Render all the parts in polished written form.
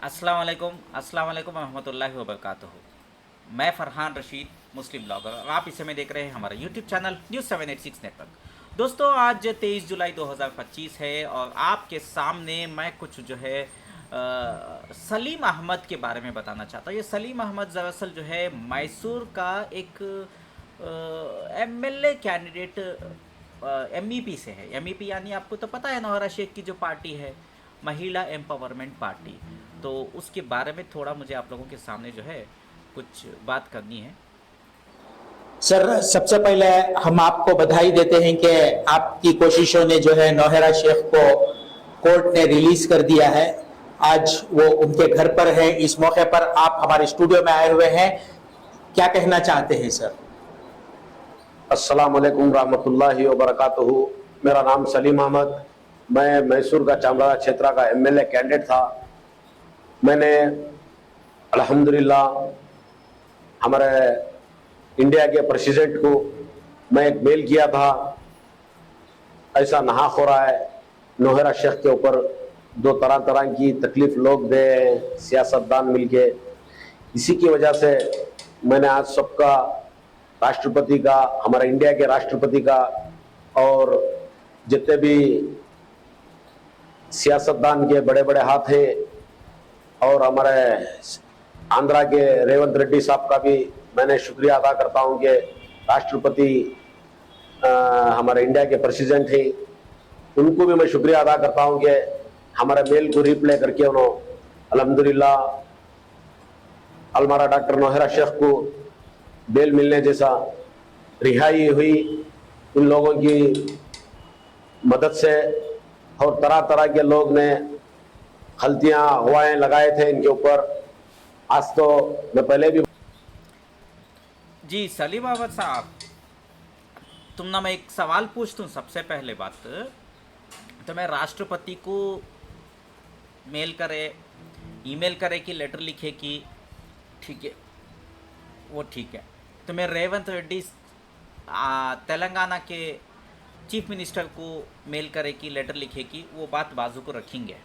अस्सलाम वालेकुम रहमतुल्लाहि व बरकातुहू। मैं फ़रहान रशीद मुस्लिम ब्लॉगर और आप इस समय देख रहे हैं हमारा यूट्यूब चैनल न्यूज़ 786 नेटवर्क। दोस्तों, आज 23 जुलाई 2025 है और आपके सामने मैं कुछ जो है सलीम अहमद के बारे में बताना चाहता हूँ। ये सलीम अहमद दरअसल जो है मैसूर का एक एमएलए कैंडिडेट एमईपी से है। एमईपी यानी आपको तो पता है, नौहरा शेख की जो पार्टी है, महिला एम्पावरमेंट पार्टी। तो उसके बारे में थोड़ा मुझे आप लोगों के सामने जो है कुछ बात करनी है। सर, सबसे पहले हम आपको बधाई देते हैं कि आपकी कोशिशों ने जो है नौहरा शेख को कोर्ट ने रिलीज कर दिया है। आज वो उनके घर पर है। इस मौके पर आप हमारे स्टूडियो में आए हुए हैं, क्या कहना चाहते हैं सर? अस्सलाम वालेकुम रहमतुल्लाहि व बरकातुहू। मेरा नाम सलीम अहमद, मैं मैसूर का चामराजा क्षेत्र का एमएलए कैंडिडेट था। मैंने अल्हम्दुलिल्लाह हमारे इंडिया के प्रेसिडेंट को मैं एक मेल किया था। ऐसा नाहक हो रहा है, नौहरा शेख के ऊपर दो तरह तरह की तकलीफ लोग दे सियासतदान मिलके। इसी की वजह से मैंने आज सबका, राष्ट्रपति का, हमारे इंडिया के राष्ट्रपति का और जितने भी सियासतदान के बड़े बड़े हाथ हैं और हमारे आंध्रा के रेवंत रेड्डी साहब का भी मैंने शुक्रिया अदा करता हूं कि राष्ट्रपति हमारे इंडिया के प्रेसिडेंट हैं। उनको भी मैं शुक्रिया अदा करता हूं कि हमारे मेल को रिप्लाई करके उन्होंने अल्हम्दुलिल्लाह हमारा डॉक्टर नौहरा शेख को बेल मिलने जैसा रिहाई हुई। इन लोगों की मदद से और तरह तरह के लोग ने गलतियां हवाएं लगाए थे इनके ऊपर। आज तो मैं पहले भी जी सलीम अहमद साहब, तुम ना, मैं एक सवाल पूछता हूँ। सबसे पहले बात तो मैं राष्ट्रपति को मेल करे, ईमेल करे कि लेटर लिखे कि ठीक है, वो ठीक है। तो मैं रेवंत रेड्डी तेलंगाना के चीफ मिनिस्टर को मेल करे कि लेटर लिखे कि वो बात बाजू को रखेंगे।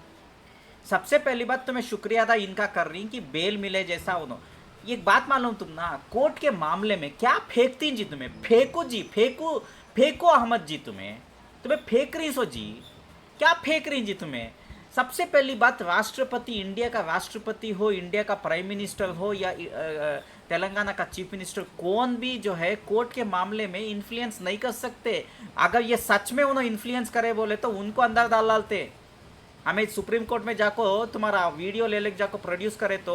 सबसे पहली बात तो मैं शुक्रिया अदा इनका कर रही कि बेल मिले जैसा उन्होंने। एक बात मालूम तुम ना, कोर्ट के मामले में क्या फेंकती जी तुम्हें, फेंको जी, फेंको फेंको अहमद जी, तुम्हें तुम्हें फेंक रही सो जी, क्या फेंक रही जी तुम्हें। सबसे पहली बात, राष्ट्रपति, इंडिया का राष्ट्रपति हो, इंडिया का प्राइम मिनिस्टर हो या तेलंगाना का चीफ मिनिस्टर, कौन भी जो है कोर्ट के मामले में इन्फ्लुएंस नहीं कर सकते। अगर ये सच में उन्होंने इन्फ्लुएंस करे बोले तो उनको अंदर डाल डालते। हमें सुप्रीम कोर्ट में जाको तुम्हारा वीडियो ले लेके जाको प्रोड्यूस करे तो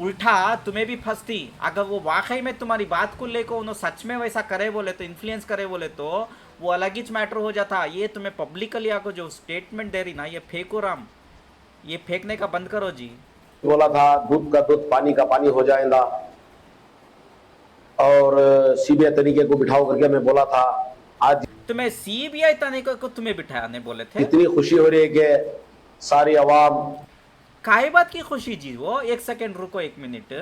उल्टा तुम्हें भी फंसती। अगर वो वाकई में तुम्हारी बात को लेकर उन्होंने सच में वैसा करे बोले तो, इन्फ्लुएंस करे बोले तो वो अलग ही मैटर हो जाता। ये तुम्हें पब्लिकली आको जो स्टेटमेंट दे रही ना, ये फेंको राम, ये फेंकने का बंद करो जी। बोला था दूध का दूध पानी का पानी हो जाएगा, और सीबीआई तरीके को बिठाओ करके मैं बोला था। आज तुम्हें सीबीआई तरीके को तुम्हें बिठाने बोले थे। इतनी खुशी हो रही है कि सारी आवाम। काहे बात की खुशी जी? वो एक सेकेंड रुको, एक मिनट,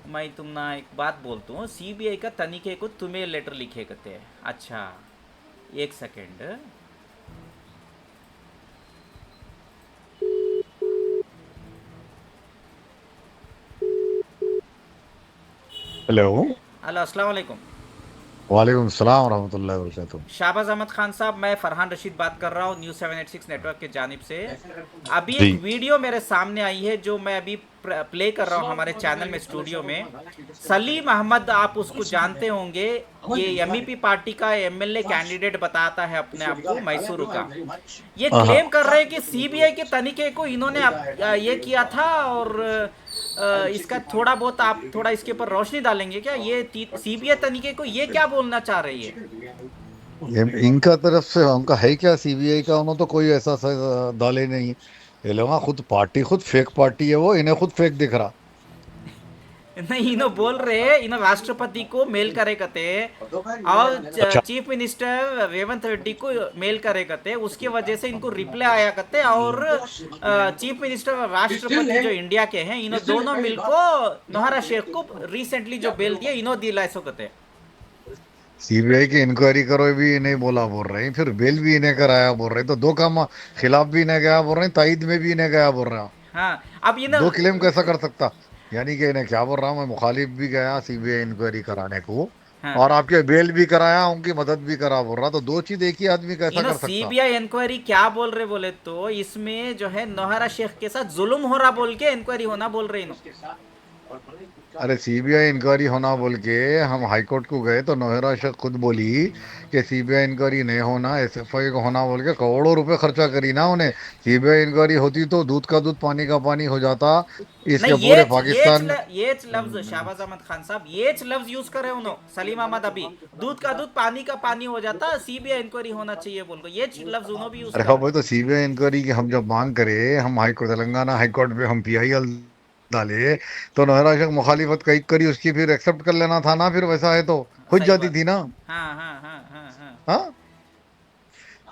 मैं तुम ना एक बात बोलता हूँ। सीबीआई का तनिके को तुम्हें लेटर लिखे करते हैं। अच्छा, एक सेकेंड। हेलो। हेलो, अस्सलाम वालेकुम। वालेकुम सलाम रहमतुल्लाहि व बरकातुहू। शाहबाज अहमद खान साहब, मैं फरहान रशीद बात कर रहा हूँ न्यूज़ 786 नेटवर्क के जानिब से। अभी जी। एक वीडियो मेरे सामने आई है जो मैं अभी प्ले कर रहा हूँ हमारे चैनल में, स्टूडियो में। सलीम अहमद, आप उसको जानते होंगे, ये एमईपी पार्टी का एमएलए कैंडिडेट बताता है अपने आप को, मैसूर का। ये क्लेम कर रहे हैं कि सीबीआई के तनिके को इन्होंने ये किया था और इसका थोड़ा बहुत आप थोड़ा इसके ऊपर रोशनी डालेंगे क्या? ये सीबीआई तनिके को ये क्या बोलना चाह रही है? इनका तरफ से उनका है क्या सीबीआई का? उन्होंने तो कोई ऐसा दाले नहीं। ये लोग खुद पार्टी, खुद फेक पार्टी है वो, इन्हें खुद फेक दिख रहा। नहीं, इन्हों बोल रहे, इन्हों राष्ट्रपति को मेल करे करते और अच्छा। चीफ मिनिस्टर रेवंत रेड्डी को मेल करे करते, उसकी वजह से इनको रिप्लाई आया करते। और चीफ मिनिस्टर और राष्ट्रपति जो इंडिया के हैं, इन्हों दोनों मिलको नौहरा शेख को रिसेंटली जो बेल दिया, इन्हों दिला सो करते। सीबीआई की इंक्वायरी करो भी इन्हें बोला बोल रहे हैं, फिर बेल भी इन्हें कराया बोल रहे हैं, तो दो काम, खिलाफ भी इन्हें गया बोल रहे हैं, ताइद में भी इन्हें गया बोल रहा। हाँ अब ये ना, दो क्लेम कैसा कर सकता? यानी कि इन्हें क्या बोल रहा हूँ मैं, मुखालिफ भी गया सीबीआई इंक्वायरी कराने को हाँ और आपके बेल भी कराया, उनकी मदद भी करा, बोल रहा तो दो चीज एक ही आदमी ये कैसा ना कर सकता? सीबीआई इंक्वायरी क्या बोल रहे बोले तो इसमें जो है नौहरा शेख के साथ जुल्म हो रहा बोल के इंक्वायरी होना बोल रहे इन्हों। अरे सीबीआई इंक्वायरी होना बोल के हम हाई कोर्ट को गए तो नौहरा शेख खुद बोली कि सीबीआई इंक्वायरी नहीं होना, एसएफआई को होना बोल के करोड़ों रुपए खर्चा करी ना उन्हें। सीबीआई इंक्वायरी होती तो दूध का दूध पानी का पानी हो जाता इसके नहीं पूरे पाकिस्तान में। ये लफ्ज शाहबाज अहमद खान साहब ये लफ्ज यूज करे उन्होंने सलीम अहमद अभी, दूध का दूध पानी का पानी हो जाता, सीबीआई इंक्वायरी होना चाहिए बोल के ये लफ्ज उन्होंने भी यूज अरे हाँ करा। भाई, तो सीबीआई इंक्वायरी की हम जब मांग करे, हम high court Telangana high court में हम पीआईएल डाले, तो नौहरा शेख मुखालिफत कई करी उसकी, फिर एक्सेप्ट कर लेना था ना, फिर वैसा है तो हो सही जाती बात। थी ना। हाँ हाँ हाँ हाँ हाँ। हाँ,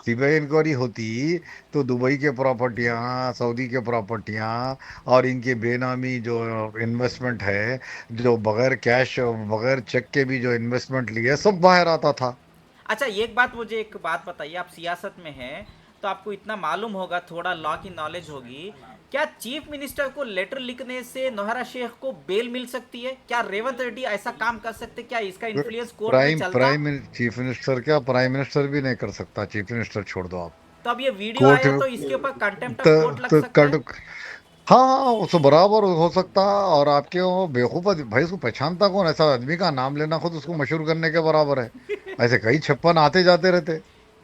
सीबीआई इंक्वायरी होती तो दुबई के प्रॉपर्टियां, सऊदी के प्रॉपर्टियां और इनके बेनामी जो इन्वेस्टमेंट है, जो बगैर कैश बगैर चेक के भी जो इन्वेस्टमेंट लिए, सब बाहर आता था। अच्छा एक बात, मुझे एक बात बताइए, आप सियासत में हैं तो आपको इतना मालूम होगा, थोड़ा लॉ की नॉलेज होगी, क्या चीफ मिनिस्टर को लेटर लिखने से नौहरा शेख को बेल मिल सकती है? क्या रेवंत रेड्डी ऐसा काम कर सकते? क्या इसका इन्फ्लुएंस कोर्ट में प्राइम चलता? प्राइम चीफ मिनिस्टर क्या, प्राइम मिनिस्टर भी नहीं कर सकता, चीफ मिनिस्टर छोड़ दो आप। तो अब ये वीडियो कोर्ट आया तो इसके ऊपर कंटेम्प्ट ऑफ तो, कोर्ट लग तो सकता है। हाँ उसको बराबर हो सकता। और आपके वो बेवकूफ भाई, उसको पहचानता कौन? ऐसा आदमी का नाम लेना खुद उसको मशहूर करने के बराबर है। ऐसे कई छप्पन आते जाते रहते।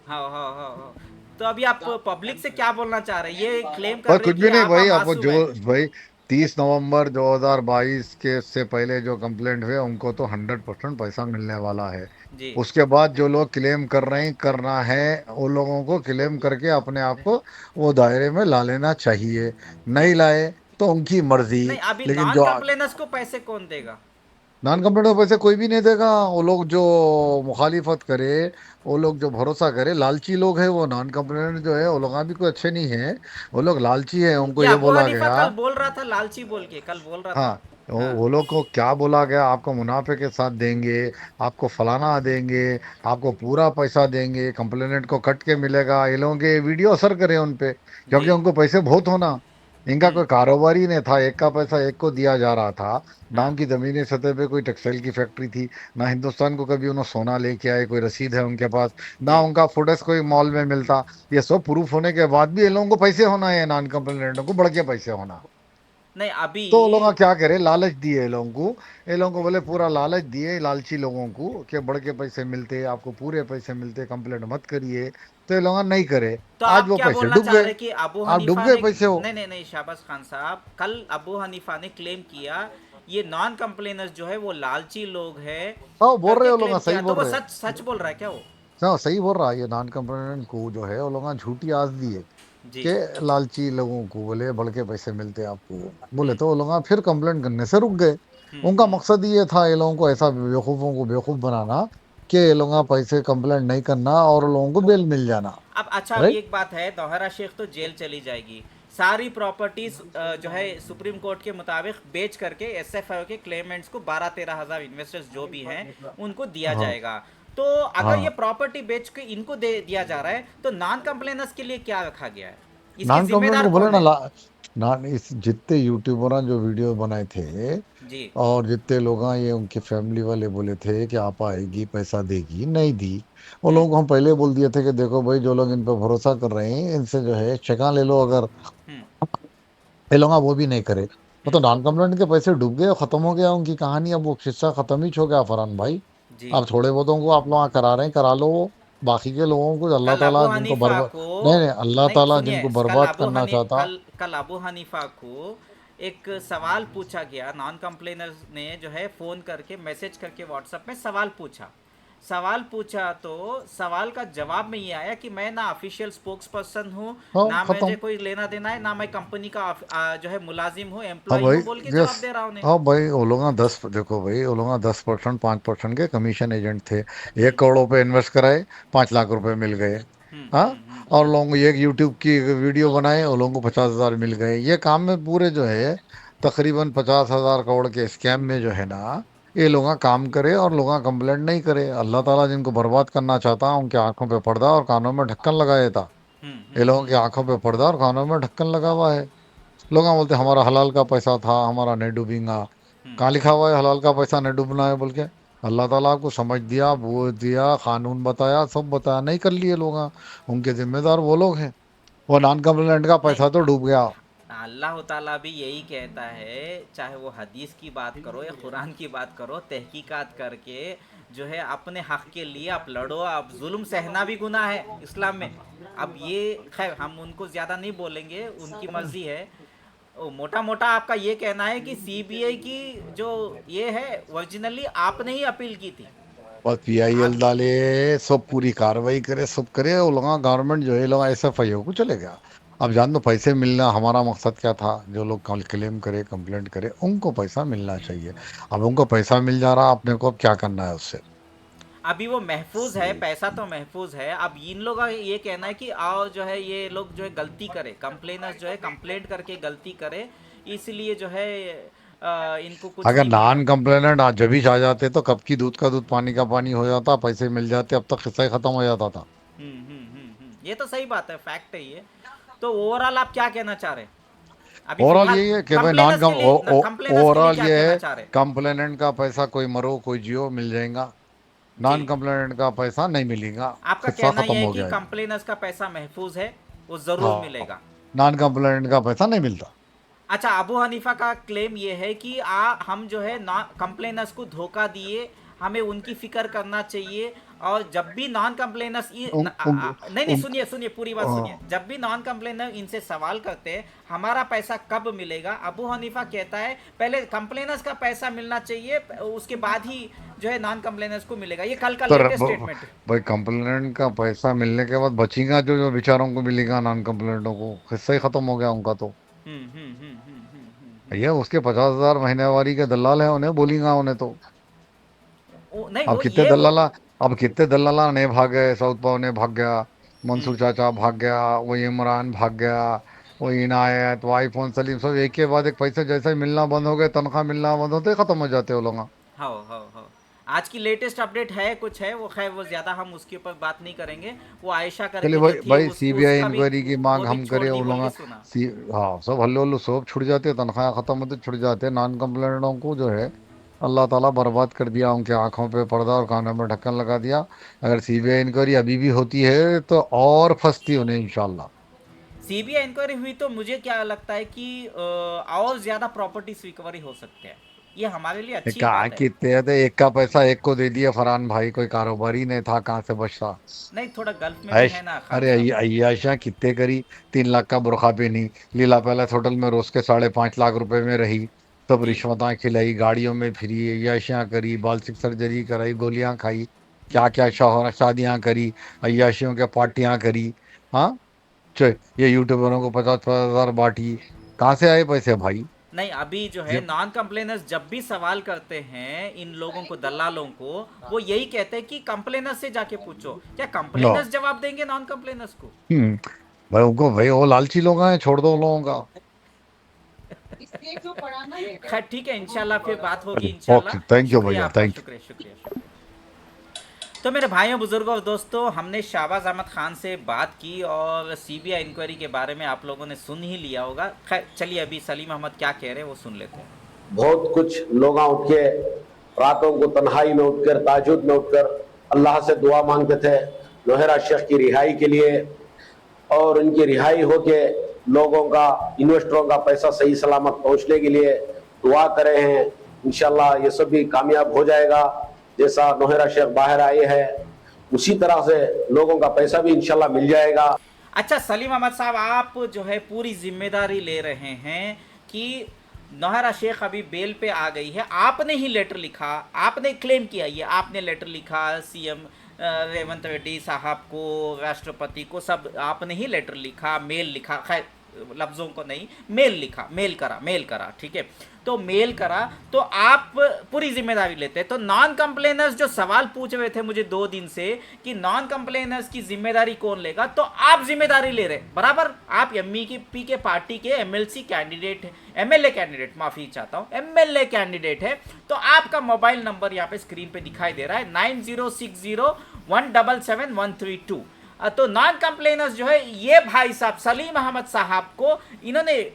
हाँ हाँ हाँ हाँ। तो अभी आप पब्लिक से क्या बोलना चाह रहे हैं? ये क्लेम कर पर रहे कुछ हैं कि भी नहीं आप भाई, आपको मासूम जो है। भाई 30 नवंबर 2022 के से पहले जो कंप्लेंट हुए उनको तो 100% पैसा मिलने वाला है। जी। उसके बाद जो लोग क्लेम कर रहे हैं, करना है, उन लोगों को क्लेम करके अपने आप को वो दायरे में ला लेना चाहिए। जी। नहीं लाए तो उनकी मर्जी। नहीं अभी लेकिन नॉन जो कंप्लेनर्स को पैसे कौन देगा? नॉन कंप्लेंट में पैसे कोई भी नहीं देगा। वो लोग जो मुखालिफत करे, वो लोग जो भरोसा करे, लालची लोग हैं वो। नॉन कंप्लेंट जो है वो लोग भी कोई अच्छे नहीं है, वो लोग लालची है। उनको ये ये अबू बोला हनीफा गया, कल बोल रहा था लालची बोल के, कल बोल रहा था। हाँ, हाँ वो लोग को क्या बोला गया, आपको मुनाफे के साथ देंगे, आपको फलाना देंगे, आपको पूरा पैसा देंगे, कंप्लेनेंट को कट के मिलेगा। ये लोगों के वीडियो असर करे उन पे, जी। क्योंकि उनको पैसे बहुत होना। इनका कोई कारोबार ही नहीं था, एक का पैसा एक को दिया जा रहा था ना। हाँ उनकी जमीनी सतह पे कोई टेक्सटाइल की फैक्ट्री थी ना, हिंदुस्तान को कभी उन्होंने सोना लेके आए, कोई रसीद है उनके पास ना, जी। उनका फुटेज कोई मॉल में मिलता। ये सब प्रूफ होने के बाद भी ये लोगों को पैसे होना है, नॉन कंप्लेनेंटों को बढ़ के पैसे होना। नहीं अभी। तो लोग क्या करे, लालच दिए ये लोगों को। ये लोगों को बोले पूरा लालच दिए लालची लोगों को कि बढ़ के पैसे मिलते, आपको पूरे पैसे मिलते, कंप्लेंट मत करिए। तो ये लोग नहीं करे। तो आज आप वो क्या पैसे बोलना डूब चाह गए। रहे हैं कि अबू आप डूब हनीफा गए ने, पैसे हो। नहीं नहीं नहीं शाहबाज खान साहब, कल अबू हनीफा ने क्लेम किया ये नॉन कंप्लेनर्स जो है वो लालची लोग हैं हाँ बोल रहे करके हो क्लेम लोग, सही किया, तो बोल वो रहे। सच सच बोल रहा है क्या वो? हाँ सही बोल रहा है। ये नॉन कंप्लेंट को जो है वो लोग झूठी आस दिए जी। कि लालची लोगों को बोले बढ़ के पैसे मिलते आपको, बोले तो वो लोग फिर कंप्लेंट करने से रुक गए। उनका हम्म। मकसद ये था ये लोगों को ऐसा बेवकूफों को बेवकूफ बनाना कि ये लोग पैसे कंप्लेंट नहीं करना और लोगों को बेल मिल जाना। अब अच्छा अभी राइट। एक बात है, नौहरा शेख तो जेल चली जाएगी, सारी प्रॉपर्टीज जो है सुप्रीम कोर्ट के मुताबिक बेच करके एसएफआई के क्लेमेंट्स को 12-13 हज़ार इन्वेस्टर्स जो भी हैं उनको दिया हाँ जाएगा। तो अगर ये हाँ। प्रॉपर्टी बेच के इनको दे दिया जा रहा है तो नॉन कंप्लेनर्स के लिए क्या रखा गया है? इसकी नॉन कंप्लेंट जिम्मेदार को बोले कौन ना है? ना, इस जितने यूट्यूबर जो वीडियो बनाए थे जी। और जितने लोग ये उनके फैमिली वाले बोले थे कि आप आएगी पैसा देगी, नहीं दी। वो हम्म लोगों को हम पहले बोल दिए थे कि देखो भाई, जो लोग इन पर भरोसा कर रहे हैं इनसे जो है चेका ले लो। अगर हम्म ये लोग वो भी नहीं करे, वो तो हम्म। नॉन कंप्लेंट के पैसे डूब गए, खत्म हो गया उनकी कहानी। अब वो किस्सा खत्म ही हो गया फरहान भाई। जी। अब थोड़े बहुतों को आप लोग करा रहे हैं, करा लो। बाकी के लोगों को अल्लाह कल ताला अबू जिनको हनीफा बर्बाद, को, नहीं नहीं, अल्लाह नहीं ताला सुनिए, जिनको कल बर्बाद अबू करना हनी चाहता। कल कल अबू हनीफा को एक सवाल पूछा गया, नॉन कंप्लेनर्स ने जो है फोन करके मैसेज करके व्हाट्सएप में सवाल पूछा तो सवाल का जवाब में ये आया कि मैं ना ऑफिशियल स्पोक्स पर्सन हूँ, हाँ ना मुझे खत्म। कोई लेना देना है, ना मैं कंपनी का जो है मुलाजिम हूँ, हाँ एम्प्लॉय भाई, हूँ बोल के यस। जवाब दे रहा उन्हें। हाँ भाई, वो लोग 10, देखो भाई, वो लोग 10% 5% के कमीशन एजेंट थे। हम्म 1 करोड़ रुपए इन्वेस्ट कराए, 5 लाख रुपए मिल गए। हाँ। और लोगों को एक यूट्यूब की वीडियो बनाए, वो लोगों को 50,000 मिल गए। ये काम में पूरे जो है तकरीबन 50,000 करोड़ के स्कैम में जो है ना, ये लोग काम करे और लोग कंप्लेंट नहीं करे। अल्लाह ताला जिनको बर्बाद करना चाहता उनके आंखों पे पर्दा और कानों में ढक्कन लगाया था। हम्म ये हम्म लोगों की हम्म आंखों पे पर्दा और कानों में ढक्कन लगा हुआ है। लोग बोलते हमारा हलाल का पैसा था, हमारा नहीं डूबेगा। कहाँ लिखा हुआ है हलाल का पैसा नहीं डूबना है बोल के? अल्लाह ताला आपको समझ दिया, वो दिया, कानून बताया, सब बताया, नहीं कर लिए लोग। उनके जिम्मेदार वो लोग हैं। वो नॉन कंप्लेंट का नहीं, पैसा तो डूब गया। अल्लाह ताला भी यही कहता है, चाहे वो हदीस की बात करो या कुरान की बात करो, तहकीकात करके जो है अपने हक के लिए आप लड़ो। आप जुल्म सहना भी गुनाह है इस्लाम में। अब ये खैर हम उनको ज़्यादा नहीं बोलेंगे, उनकी मर्जी है। मोटा मोटा आपका ये कहना है कि सीबीआई की जो ये है ओरिजिनली आपने ही अपील की थी। बस PIL आप डाले, सब पूरी कार्रवाई करे, सब करे, वो लोग गवर्नमेंट जो है लोग SFI को चले गया। अब जान दो पैसे मिलना हमारा मकसद क्या था? जो लोग क्लेम करे, कंप्लेंट करे, उनको पैसा मिलना चाहिए। अब उनको पैसा मिल जा रहा, अपने को अब क्या करना है उससे? अभी वो महफूज है, पैसा तो महफूज है। अब इन लोगों का ये कहना है कि आओ जो है ये लोग जो है गलती करे, कंप्लेनर्स जो है कंप्लेंट करके गलती करे, इसलिए जो है इनको कुछ अगर नहीं मिल रहा। नॉन कंप्लेनेंट आज जब भी आ जाते तो कब की दूध का दूध पानी का पानी हो जाता, पैसे मिल जाते, अब तक किस्सा ही खत्म हो जाता था। ये तो सही बात है, फैक्ट है ये। तो ओवरऑल आप क्या कहना चाह रहे हैं अभी ओवरऑल फिलहाल? यही है कि भाई कंप्लेनर्स के लिए, कंप्लेनर्स के लिए ओवरऑल क्या ये कहना है, चाह रहे हैं? कंप्लेनेंट का पैसा कोई मरो कोई जियो मिल जाएगा, जी, नॉन कंप्लेनेंट का पैसा नहीं मिलेगा, आपका किस्सा कहना खत्म यह है हो कि गया है। कंप्लेनर्स का पैसा महफूज है, वो जरूर हाँ, मिलेगा। नॉन कंप्लेनेंट का पैसा नहीं मिलता। अच्छा, अबू हनीफा का क्लेम ये है कि हम जो है कंप्लेनर्स को धोखा दिए, हमें उनकी फिक्र करना चाहिए। और जब भी नॉन कंप्लेनर्स उन, उन, नहीं नहीं, उन, सुनिए सुनिए, पूरी बात सुनिए। हाँ, जब भी नॉन कंप्लेनर इनसे सवाल करते हैं हमारा पैसा कब मिलेगा, अबू हनीफा कहता है पहले कंप्लेनर्स का पैसा मिलना चाहिए, उसके बाद ही जो है नॉन कंप्लेनर्स को मिलेगा। ये कल का तो लेटेस्ट स्टेटमेंट है। भाई कंप्लेनेंट का पैसा मिलने के बाद बचेगा जो बेचारों को मिलेगा, नॉन कंप्लेनेंटों को किस्सा ही खत्म हो गया उनका तो। ये उसके 50,000 महीनेवारी के दलाल है, उन्हें बोलेगा उन्हें तो। नहीं अब वो कितने ये वो दलाला अब कितने दलाला ने भाग गए, साउथ पाव ने भाग गया, मंसूर हम्म, चाचा भाग गया, वो इमरान भाग गया, वो इनायत, वो आईफोन सलीम, सब एक के बाद एक पैसे जैसे ही मिलना बंद हो गए, तनख्वाह मिलना बंद होते ही खत्म हो जाते वो लोग। हाँ। आज की लेटेस्ट अपडेट है कुछ है वो, खैर वो ज़्यादा हम उसके ऊपर बात नहीं करेंगे। वो आयशा चलिए करके जो भाई थी भाई CBI उसका भी इंक्वायरी की मांग वो भी हम छोड़ करें, दी वो बोल के लोग सुना। हाँ सब हल्लो हल्लो सब छुट जाते, तनख्वाह खत्म होते छुट जाते, नॉन कंप्लेंटों को जो है अल्लाह ताला बर्बाद कर दिया, उनके आंखों पे पर्दा और कानों में ढक्कन लगा दिया। अगर CBI इंक्वायरी अभी भी होती है तो और फंसती उन्हें इंशाल्लाह। सीबीआई इंक्वायरी हुई तो मुझे क्या लगता है कि और ज़्यादा प्रॉपर्टीज रिकवरी हो सकते हैं। ये हमारे लिए अच्छी कहा बात है। कितने थे, एक का पैसा एक को दे दिया, फरहान भाई कोई कारोबारी नहीं था, कहाँ से बचता? नहीं, थोड़ा गल्फ में भी ऐश है ना खान अरे साहब। अय्याशा कितने करी, 3 लाख का बुरखा पहनी, लीला पैलेस होटल में रोज के 5.5 लाख रुपए में रही, सब जी। रिश्वतां खिलाई, गाड़ियों में फिरी, अय्याशियां करी, बालसिक सर्जरी कराई, गोलियां खाई, क्या क्या शादियां करी, अय्याशियों के पार्टियां करी। हाँ, ये यूट्यूबरों को 50-50 हजार बांटी, कहाँ से आए पैसे भाई? नहीं, अभी जो है ये नॉन कंप्लेनर्स जब भी सवाल करते हैं इन लोगों को, दलालों को, वो यही कहते हैं कि कंप्लेनर्स से जाके पूछो। क्या लो, कंप्लेनर्स जवाब देंगे नॉन कंप्लेनर्स को? भाई उनको भाई वो लालची लोग हैं, छोड़ दो उन लोगों का। खैर ठीक है, इंशाल्लाह फिर बात होगी ओके, इंशाल्लाह। थैंक यू शुक्रिया भैया, आपका, थैंक यू। शुक्रिया। तो मेरे भाइयों बुजुर्गों और दोस्तों, हमने शाहबाज अहमद खान से बात की और सीबीआई इंक्वायरी के बारे में आप लोगों ने सुन ही लिया होगा। खैर चलिए अभी सलीम अहमद क्या कह रहे हैं वो सुन लेते हैं। बहुत कुछ लोग उठ के रातों को तन्हाई में उठकर ताजुद में उठकर अल्लाह से दुआ मांगते थे नौहरा शेख की रिहाई के लिए, और उनकी रिहाई होके लोगों का, इन्वेस्टरों का पैसा सही सलामत पहुंचने के लिए दुआ करे हैं। इंशाल्लाह ये सब भी कामयाब हो जाएगा। जैसा नौहरा शेख बाहर आए हैं उसी तरह से लोगों का पैसा भी इंशाल्लाह मिल जाएगा। अच्छा सलीम अहमद साहब, आप जो है पूरी जिम्मेदारी ले रहे हैं कि नौहरा शेख अभी बेल पे आ गई है, आपने ही लेटर लिखा, आपने क्लेम किया, ये आपने लेटर लिखा सीएम रेवंत रेड्डी साहब को, राष्ट्रपति को, सब आपने ही लेटर लिखा, मेल लिखा, खैर लफ्ज़ों को नहीं, मेल लिखा, मेल करा, ठीक है। तो मेल करा तो आप पूरी जिम्मेदारी लेते हैं। तो नॉन कंप्लेनर्स जो सवाल पूछ रहे थे मुझे 2 दिन से कि नॉन कंप्लेनर्स की जिम्मेदारी कौन लेगा, तो आप जिम्मेदारी ले रहे बराबर। आप एमईपी के पार्टी के एमएलसी कैंडिडेट, एमएलए कैंडिडेट, माफ़ी चाहता हूँ, एमएलए कैंडिडेट है। तो आपका मोबाइल नंबर यहाँ पे स्क्रीन पे दिखाई दे रहा है 9060177132। तो नॉन कंप्लेनर्स जो है ये भाई साहब सलीम अहमद साहब को इन्होंने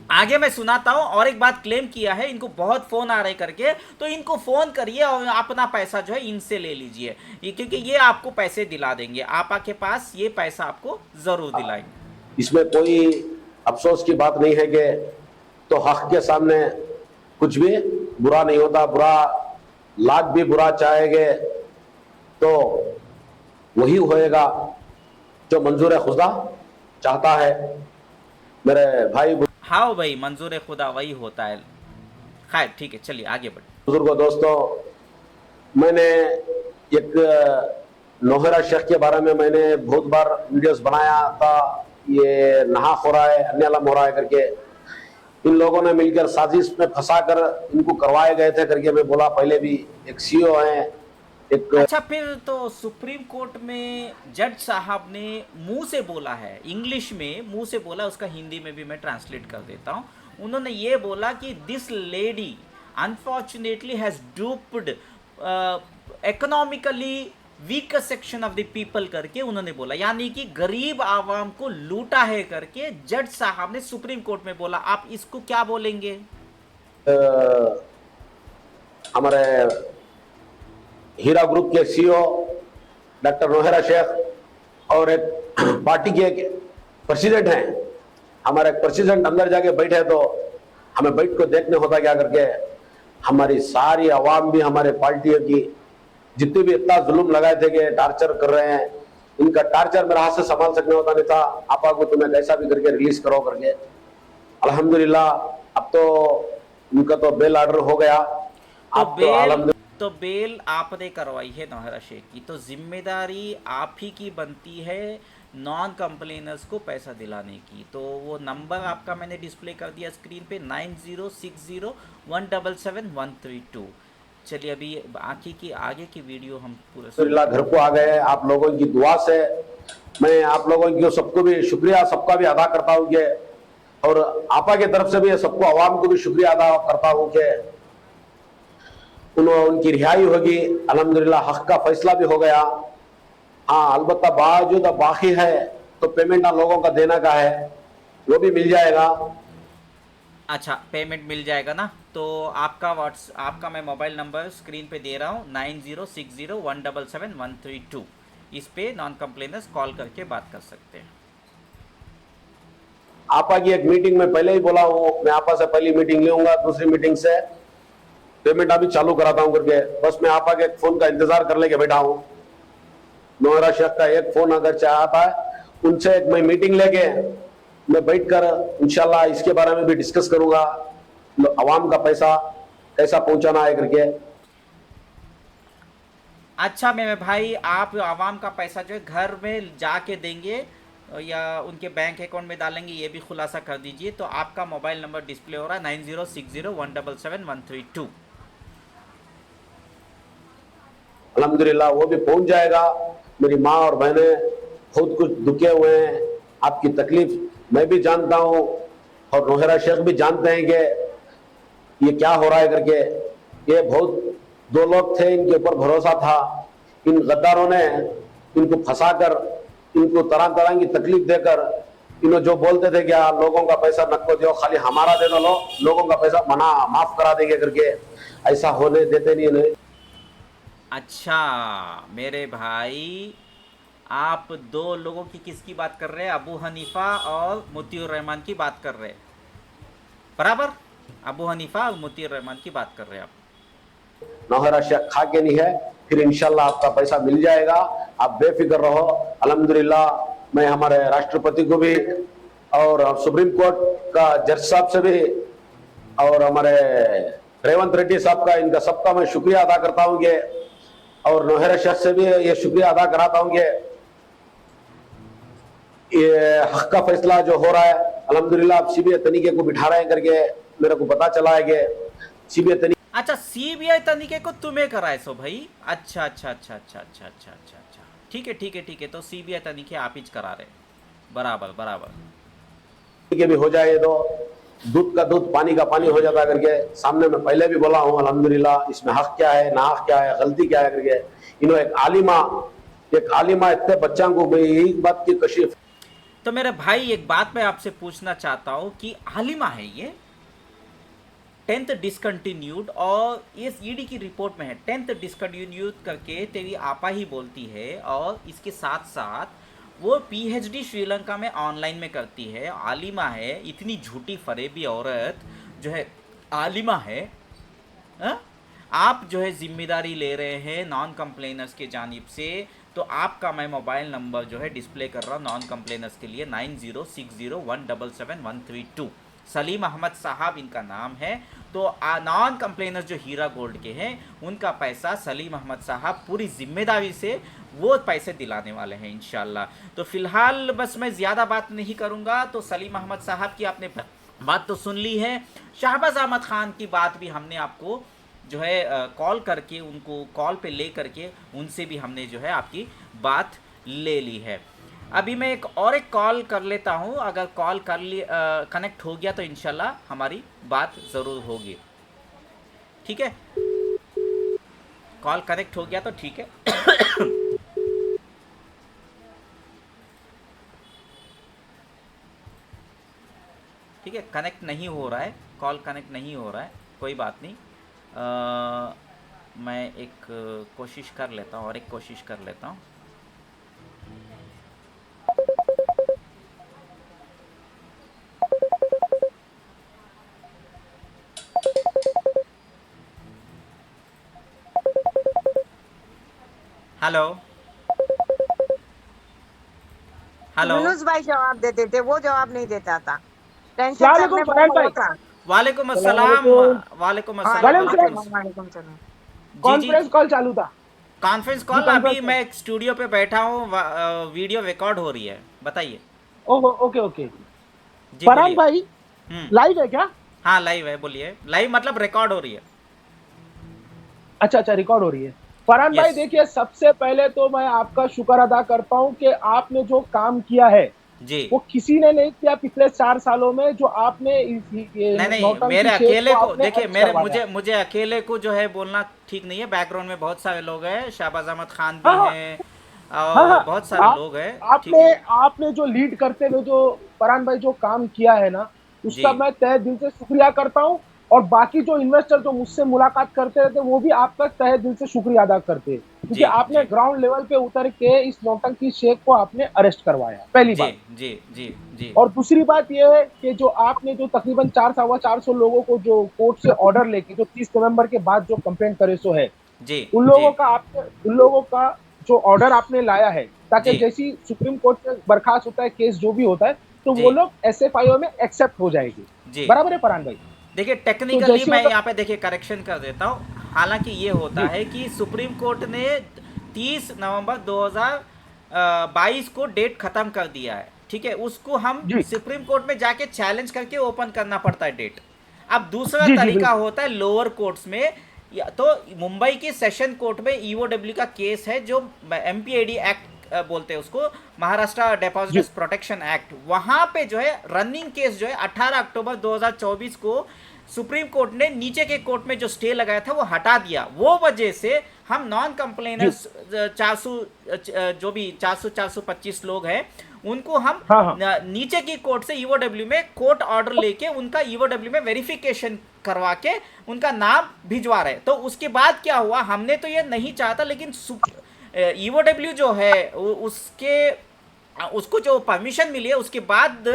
आगे मैं सुनाता हूँ। और एक बात क्लेम किया है, इनको बहुत फोन आ रहे करके, तो इनको फोन करिए और अपना पैसा जो है इनसे ले लीजिए, ये क्योंकि ये आपको पैसे दिला देंगे, आपा के पास ये पैसा आपको जरूर दिलाएंगे। इसमें कोई अफसोस की बात नहीं है कि तो हक के सामने कुछ भी बुरा नहीं होता। बुरा लाख भी बुरा चाहेंगे तो वही होएगा जो मंजूर खुदा चाहता है। मेरे भाई हाँ भाई, मंजूर खुदा वही होता है। खैर ठीक है, चलिए आगे बढ़े। बुजुर्गों, दोस्तों, मैंने एक नौहरा शेख के बारे में मैंने बहुत बार वीडियोस बनाया था। ये नाहक हो रहा है, अन्यालम हो रहा है करके इन लोगों ने मिलकर साजिश में फंसा कर इनको करवाए गए थे करके मैं बोला पहले भी। एक सीईओ है, एक अच्छा, फिर तो सुप्रीम कोर्ट में जज साहब ने मुंह से बोला है, इंग्लिश में मुंह से बोला, उसका हिंदी में भी मैं ट्रांसलेट कर देता हूँ। उन्होंने ये बोला कि this lady unfortunately has duped economically weaker section of the people करके उन्होंने बोला, यानी कि गरीब आवाम को लूटा है करके जज साहब ने सुप्रीम कोर्ट में बोला। आप इसको क्या बोलेंगे? हमारे हीरा ग्रुप के सीईओ डॉक्टर नौहरा शेख और एक पार्टी के प्रेसिडेंट हैं। हमारे प्रेसिडेंट अंदर जाके बैठे तो हमें बैठ को देखने होता क्या करके हमारी सारी आवाम भी हमारे पार्टियों की जितने भी इतना जुल्म लगाए थे कि टार्चर कर रहे हैं, इनका टार्चर मेरे हाथ से संभाल सकने होता नहीं था। आपा को तुम्हें कैसा भी करके रिलीज करो करके। अल्हम्दुलिल्लाह अब तो उनका तो बेल ऑर्डर हो गया। तो बेल आपने करवाई है नौहरा शेख की, तो जिम्मेदारी आप ही की बनती है नॉन कंप्लेनर्स को पैसा दिलाने की। तो वो नंबर आपका मैंने डिस्प्ले कर दिया स्क्रीन पे 9060177132। चलिए अभी आगे की वीडियो हम पूरा घर को आ गए। आप लोगों की दुआ से मैं आप लोगों की सबको भी शुक्रिया सबका भी अदा करता हूँ कि, और आपा की तरफ से भी सबको आवाम को भी शुक्रिया अदा करता हूँ कि उनकी रिहाई होगी। अल्हम्दुलिल्लाह हक का फैसला भी हो गया। हाँ, अलबत्ता बावजूद अब बाकी है तो पेमेंट लोगों का देना का है, वो भी मिल जाएगा। अच्छा, पेमेंट मिल जाएगा ना? तो आपका मैं मोबाइल नंबर स्क्रीन पे दे रहा हूँ 9060177132। इस पे नॉन कंप्लेनर्स कॉल करके बात कर सकते हैं। आपा की एक मीटिंग में पहले ही बोला हूँ, मैं आपा से पहली मीटिंग लूंगा, दूसरी मीटिंग से पेमेंट अभी चालू कराता हूँ करके। बस मैं आपा के फोन का इंतजार कर लेके बैठा हूँ। नौहरा शेख का एक फोन अगर चाहता है उनसे एक मैं मीटिंग लेके मैं बैठकर इंशाल्लाह इसके बारे में भी डिस्कस करूंगा, आवाम का पैसा कैसा पहुंचाना है करके। अच्छा मेरे भाई, आप आवाम का पैसा जो है घर में जाके देंगे या उनके बैंक अकाउंट में डालेंगे, ये भी खुलासा कर दीजिए। तो आपका मोबाइल नंबर डिस्प्ले हो रहा है 9060177132। अल्हम्दुलिल्लाह वो भी पहुंच जाएगा। मेरी माँ और बहनें बहुत कुछ दुखे हुए हैं, आपकी तकलीफ मैं भी जानता हूँ और नौहरा शेख भी जानते हैं कि ये क्या हो रहा है करके। ये बहुत दो लोग थे, इनके ऊपर भरोसा था, इन गद्दारों ने इनको फंसाकर इनको तरह तरह की तकलीफ देकर इन्होंने जो बोलते थे कि लोगों का पैसा नको दो, खाली हमारा दे दो, लोगों का पैसा माफ करा देंगे करके, ऐसा होने देते नहीं इन्हें। अच्छा मेरे भाई, आप दो लोगों की किसकी बात कर रहे हैं? अबू हनीफा और मोतियुर रहमान की बात कर रहे हैं, बराबर? अबू हनीफा और मोतियुर रहमान की बात कर रहे हैं आप। नौहरा शेख खा के नहीं है, फिर इंशाल्लाह आपका पैसा मिल जाएगा, आप बेफिक्र रहो। अल्हम्दुलिल्लाह मैं हमारे राष्ट्रपति को भी और सुप्रीम कोर्ट का जज साहब से भी और हमारे रेवंत रेड्डी साहब का, इनका सबका मैं शुक्रिया अदा करता हूँ कि, और नौहरा शेख से भी ये शुक्रिया अदा कराता हूँ कि ये हक का फैसला जो हो रहा है अल्हम्दुलिल्लाह आप सीबीआई तनीके को बिठा रहे हैं करके मेरे को पता चला है कि सीबीआई तनीके। अच्छा, सीबीआई तनीके को तुम्हें कराए सो भाई? अच्छा अच्छा अच्छा अच्छा अच्छा अच्छा अच्छा अच्छा, ठीक है ठीक है ठीक है। तो सीबीआई तनीके आप ही करा रहे, बराबर बराबर। भी हो जाए तो दूध का दूध पानी का पानी हो जाता करके सामने में पहले भी बोला हूँ। अल्हम्दुलिल्लाह इसमें हक क्या है, ना हक क्या है, गलती क्या है करके इन्होंने एक आलिमा इतने बच्चा को यही बात की कशिफ। तो मेरे भाई एक बात मैं आपसे पूछना चाहता हूँ कि आलिमा है ये 10th डिसकंटिन्यूड, और इस ईडी की रिपोर्ट में है 10th डिसकंटिन्यूड करके तेरी आपा ही बोलती है, और इसके साथ साथ वो पीएचडी श्रीलंका में ऑनलाइन में करती है। आलिमा है, इतनी झूठी फरेबी औरत जो है आलिमा है। हाँ? आप जो है जिम्मेदारी ले रहे हैं नॉन कंप्लेनर्स के जानिब से, तो आपका मैं मोबाइल नंबर जो है डिस्प्ले कर रहा हूँ नॉन कंप्लेनर्स के लिए 9060177132। सलीम अहमद साहब इनका नाम है। तो नॉन कंप्लेनर्स जो हीरा गोल्ड के हैं उनका पैसा सलीम अहमद साहब पूरी जिम्मेदारी से वो पैसे दिलाने वाले हैं इंशाल्लाह। तो फिलहाल बस मैं ज़्यादा बात नहीं करूँगा। तो सलीम अहमद साहब की आपने बात तो सुन ली है। शहबाज अहमद ख़ान की बात भी हमने आपको जो है कॉल करके, उनको कॉल पे ले करके उनसे भी हमने जो है आपकी बात ले ली है। अभी मैं एक कॉल कर लेता हूँ, अगर कॉल कर कनेक्ट हो गया तो इंशाल्लाह हमारी बात ज़रूर होगी। ठीक है, कॉल कनेक्ट हो गया तो ठीक है। ठीक है, कनेक्ट नहीं हो रहा है, कॉल कनेक्ट नहीं हो रहा है, कोई बात नहीं। मैं एक कोशिश कर लेता हूँ, और एक कोशिश कर लेता हूँ। हेलो हेलो, यूनुस भाई जवाब देते थे, वो जवाब नहीं देता था। टेंशन सलामुकुम करने फरहान वाला भाई। था। वालेकुम अस्सलाम। सलामुकुम। वालेकुम हाँ, अस्सलाम। वालेकुम वालेकुम सलाम। वालेकुम सलाम। जी जी, कॉन्फ्रेंस कॉल चालू था। कॉन्फ्रेंस जी कॉल अभी कॉन्फ्रेंस मैं एक स्टूडियो पे बैठा हूँ, वीडियो रिकॉर्ड हो रही है, बताइए। ओहो ओके ओके। जी फरहान बोलिए। भाई लाइव है क्या? हाँ लाइव है, बोलिए। लाइव मतलब रिकॉर्ड हो रही है। अच्छा अच्छा, रिकॉर्ड हो रही है। फरहान भाई यस देखिए, सबसे पहले तो मैं आपका शुक्र अदा करता हूं कि आपने जो काम किया है जी। वो किसी ने नहीं किया पिछले 4 सालों में, जो आपने ये नहीं, मेरे नौटंकी शेख अकेले को को आपने देखिए, अरेस्ट मेरे करवाया। मुझे अकेले को जो है बोलना ठीक नहीं है। बैकग्राउंड में बहुत सारे लोग हैं, शहबाज अहमद खान भी हाँ हाँ हैं हाँ और हाँ। बहुत सारे आप लोग हैं। ठीक आपने है आपने जो लीड करते हुए जो फरहान भाई जो काम किया है ना, जी उसका मैं तहे दिल से शुक्रिया करता हूं। और बाकी जो इन्वेस्टर जो मुझसे मुलाकात करते रहते, वो भी आपका तहे दिल से शुक्रिया अदा करते हैं, क्योंकि जी आपने जी ग्राउंड लेवल पे उतर के इस नौटंकी शेख को आपने अरेस्ट करवाया, पहली जी बात। जी जी जी और दूसरी बात यह है कि जो आपने जो तकरीबन 400 लोगों को जो कोर्ट से ऑर्डर लेके जो 30 नवंबर के बाद जो कंप्लेंट करे सो है, जी जी उन लोगों का जो ऑर्डर आपने लाया है, ताकि जी जैसी सुप्रीम कोर्ट में बर्खास्त होता है केस जो भी होता है, तो जी वो लोग एसएफआईओ में एक्सेप्ट हो जाएंगे। जी। बराबर है फरहान भाई? देखिए तो टेक्निकली जैसे मैं होता। यहाँ पे देखिए करेक्शन कर देता हूँ। हालांकि ये होता जी है कि सुप्रीम कोर्ट ने 30 नवंबर 2022 को डेट खत्म कर दिया है। ठीक है, उसको हम जी सुप्रीम कोर्ट में जाके चैलेंज करके ओपन करना पड़ता है डेट। अब दूसरा जी जी तरीका बिल्कुल। होता है लोअर कोर्ट्स में, या तो मुंबई की सेशन कोर्ट में ईओडब्ल्यू का केस है, जो एमपीएडी एक्ट बोलते हैं उसको, महाराष्ट्र जी डिपॉजिटर्स प्रोटेक्शन एक्ट। वहां पे जो है रनिंग केस जो है 18 अक्टूबर 2024 को सुप्रीम कोर्ट ने नीचे के कोर्ट में जो स्टे लगाया था वो हटा दिया। वो वजह से हम नॉन जी। कंप्लेनर्स 400 जो भी 425 लोग हैं उनको हम हाँ हाँ नीचे की कोर्ट से ईओडब्ल्यू में कोर्ट ऑर्डर लेके उनका ईओडब्ल्यू में वेरिफिकेशन करवा के उनका नाम भिजवा रहे। तो उसके बाद क्या हुआ, हमने तो ये नहीं चाहता, लेकिन ईओडब्ल्यू जो है उसको जो परमिशन मिली है, उसके बाद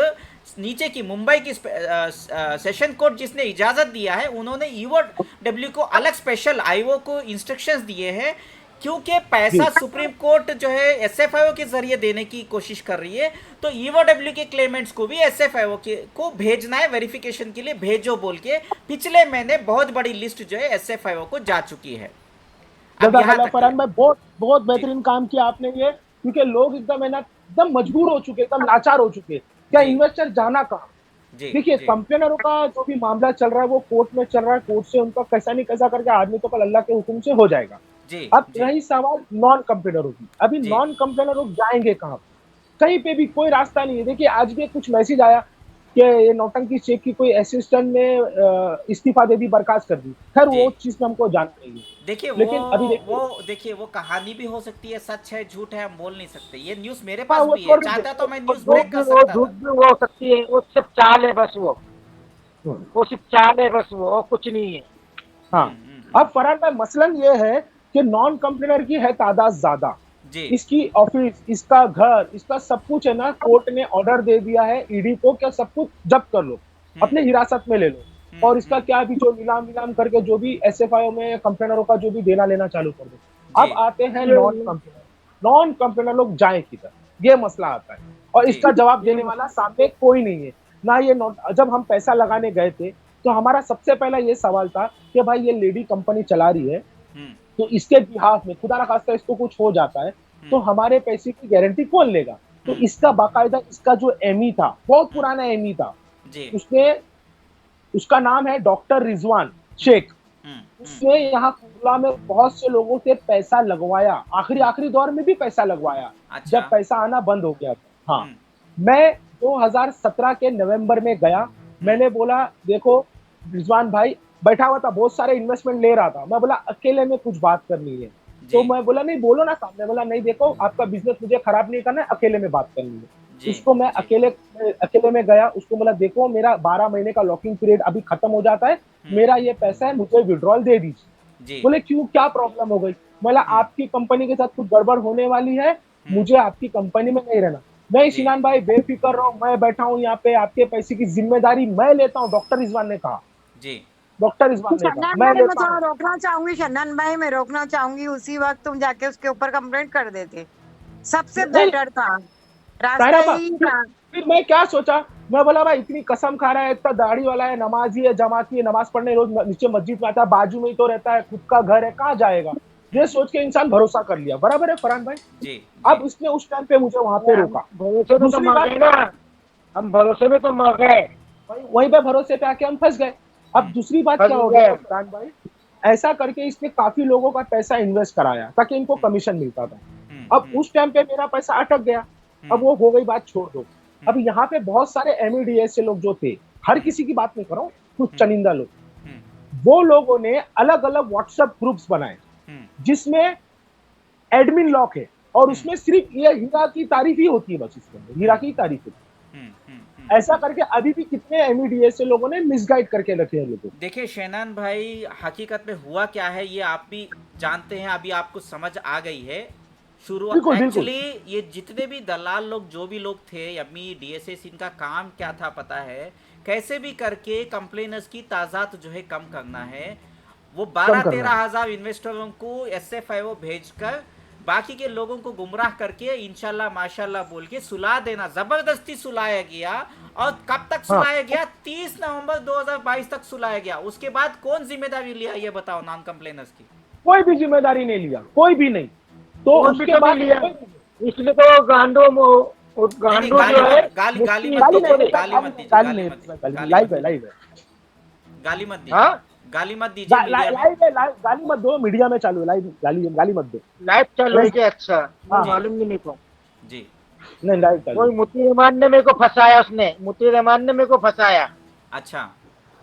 नीचे की मुंबई की सेशन कोर्ट जिसने इजाज़त दिया है, उन्होंने ईओडब्ल्यू को अलग स्पेशल आईओ को इंस्ट्रक्शंस दिए हैं, क्योंकि पैसा जी सुप्रीम कोर्ट जो है एसएफआईओ के जरिए देने की कोशिश कर रही है। तो ईओडब्ल्यू के क्लेमेंट्स को भी एसएफआईओ को भेजना है वेरिफिकेशन के लिए, भेजो बोल के पिछले महीने बहुत बड़ी लिस्ट जो है एसएफआईओ को जा चुकी है। अब यहाँ जज़ाकल्लाह तक फरहान भाई, बहुत बहुत जी बेहतरीन काम किया आपने ये, क्योंकि लोग एकदम है ना, एकदम मजबूर हो चुके, एकदम लाचार हो चुके, क्या जी इन्वेस्टर जाना कहाँ। जी देखिए, जी कंप्लेनरों का जो भी मामला चल रहा है वो कोर्ट में चल रहा है, कोर्ट से उनका कैसा नहीं कैसा करके आदमी तो कल अल्लाह के हुक्म से हो जाएगा। जी अब जी रही सवाल नॉन कंप्लेनरों की, अभी जी नॉन कंप्लेनर लोग जाएंगे कहाँ? कहीं पे भी कोई रास्ता नहीं है। देखिए, आज भी कुछ मैसेज आया कि ये नौटंकी शेख की कोई असिस्टेंट ने इस्तीफा दे दी, बर्खास्त कर दी। खैर जी। वो चीज में हमको जान नहीं है, देखिए लेकिन अभी देखिए वो कहानी भी हो सकती है, सच है झूठ है हम बोल नहीं सकते, ये न्यूज़ मेरे हाँ पास वो भी है, छोड़ दीजिए, चाहता तो मैं वो न्यूज़ झूठ ब्रेक भी कर वो सकता झूठ था। भी वो हो सकती है, वो सिर्फ चाल है बस, वो सिर्फ चाल है बस, वो और कुछ नहीं है। हाँ। अब फरहान भाई मसलन ये है कि नॉन कंप्लेनर की है तादाद ज्यादा, जी। इसकी ऑफिस, इसका घर, इसका सब कुछ है ना, कोर्ट ने ऑर्डर दे दिया है ईडी को क्या सब कुछ जब्त कर लो, अपने हिरासत में ले लो, और इसका क्या भी जो नीलाम विलाम करके जो भी एसएफआईओ में कंप्लेनरों का जो भी देना लेना चालू कर दो। अब जी। आते हैं नॉन कंप्लेनर लोग जाए किधर, ये मसला आता है, और जी। इसका जवाब देने वाला सामने कोई नहीं है ना। ये जब हम पैसा लगाने गए थे तो हमारा सबसे पहला ये सवाल था कि भाई ये लेडी कंपनी चला रही है, हम्म। तो इसके बिहाफ में खुदा ना खास्ता इसको कुछ हो जाता है तो हमारे पैसे की गारंटी कौन लेगा। तो इसका बाकायदा इसका जो एमी था, बहुत पुराना एमी था, जी। उसने, उसका नाम है डॉक्टर रिजवान शेख, उसने यहाँ कुर्ला में बहुत से लोगों से पैसा लगवाया, आखिरी दौर में भी पैसा लगवाया, अच्छा। जब पैसा आना बंद हो गया था। हाँ, मैं 2017 के नवंबर में गया, मैंने बोला देखो रिजवान भाई बैठा हुआ था, बहुत सारे इन्वेस्टमेंट ले रहा था, मैं बोला अकेले में कुछ बात करनी है, तो मैं बोला नहीं बोलो ना सामने, बोला नहीं देखो आपका बिजनेस मुझे खराब नहीं करना है, अकेले में बात करनी है। उसको मैं अकेले में गया, उसको बोला देखो मेरा 12 महीने का लॉकिंग पीरियड अभी खत्म हो जाता है, मेरा ये पैसा है मुझे विड्रॉल दे दीजिए। बोले क्यों, क्या प्रॉब्लम हो गई, बोला आपकी कंपनी के साथ कुछ गड़बड़ होने वाली है, मुझे आपकी कंपनी में नहीं रहना। नहीं सिनान भाई बेफिक्र रहो, मैं बैठा हूँ यहाँ पे, आपके पैसे की जिम्मेदारी मैं लेता हूँ, डॉक्टर रिजवान ने कहा। जी। डॉक्टर रिजवान ने कहा शन्नान मैं भाई मैं लेता थोड़ा हूँ। रोकना चाहूंगी, शन्नान भाई मैं रोकना चाहूंगी, उसी वक्त तुम जाके उसके ऊपर कंप्लेंट कर देते, सबसे नहीं, बेटर था, रास्ता सायरा बा, ही था। फिर मैं क्या सोचा, मैं बोला भाई इतनी कसम खा रहा है, इतना दाढ़ी वाला है, नमाजी है, जमाती है, नमाज पढ़ने रोज नीचे मस्जिद में आता है, बाजू में ही तो रहता है, खुद का घर है, कहाँ जाएगा, ये सोच के इंसान भरोसा कर लिया। बराबर है फरहान भाई। जी। अब उसने उस टाइम पे मुझे वहां पे रोका, भरोसे में तो दूसरी मर बात, गए ना, हम भरोसे में तो मर गए, वहीं पे भरोसे पे आके हम फंस गए। अब दूसरी बात क्या हो गई फरहान भाई, ऐसा करके इसने काफी लोगों का पैसा इन्वेस्ट कराया ताकि इनको कमीशन मिलता था। अब उस टाइम पे मेरा पैसा अटक गया, अब वो हो गई बात, छोड़ दो। अब यहाँ पे बहुत सारे एमईडीएस से लोग जो थे, हर किसी की बात नहीं कर रहा हूँ, कुछ चनिंदा लोग, वो लोगों ने अलग अलग व्हाट्सएप ग्रुप्स बनाए जिसमें एडमिन लॉक है, और उसमें सिर्फ ये हीरा की तारीफ ही होती है, बस इसके अंदर हीरा की तारीफ होती है। ऐसा करके अभी भी कितने एमईडीएस से लोगों ने मिसगाइड करके रखे हैं लोगों। देखिए शैनान भाई, हकीकत में हुआ क्या है ये आप भी जानते हैं, अभी आपको समझ आ गई है। शुरुआत एक्चुअली ये जितने भी दलाल लोग जो भी लोग थे, अभी डीएसएस, इनका काम क्या था पता है, कैसे भी करके कंप्लेनर्स की तादाद जो है कम करना है। वो 12-13 हजार इन्वेस्टरों को एसएफआईओ भेजकर बाकी के लोगों को गुमराह करके इंशाल्लाह माशाल्लाह बोल के सुला देना, जबरदस्ती सुलाया गया। और कब तक सुलाया गया? 30 नवंबर 2022 तक सुलाया गया। उसके बाद कौन जिम्मेदारी लिया ये बताओ नॉन कंप्लेनर्स की? कोई भी जिम्मेदारी नहीं लिया, कोई भी नहीं। तो उसके बाद लिया, इसलिए तो गांडो जो है गाली मत दीजिए, गाली मत दीजिए, लाइव है, लाइव है, गाली मत दीजिए, गाली मत दीजिए, लाइव है, गाली मत दो, मीडिया में चालू है, लाइव गाली मत दो, लाइव चल रही है। अच्छा, मालूम नहीं मेरे को जी। नहीं लाइव चालू। कोई मुती रहमान ने मेरे को फंसाया, उसने मुती रहमान ने मेरे को फंसाया। अच्छा,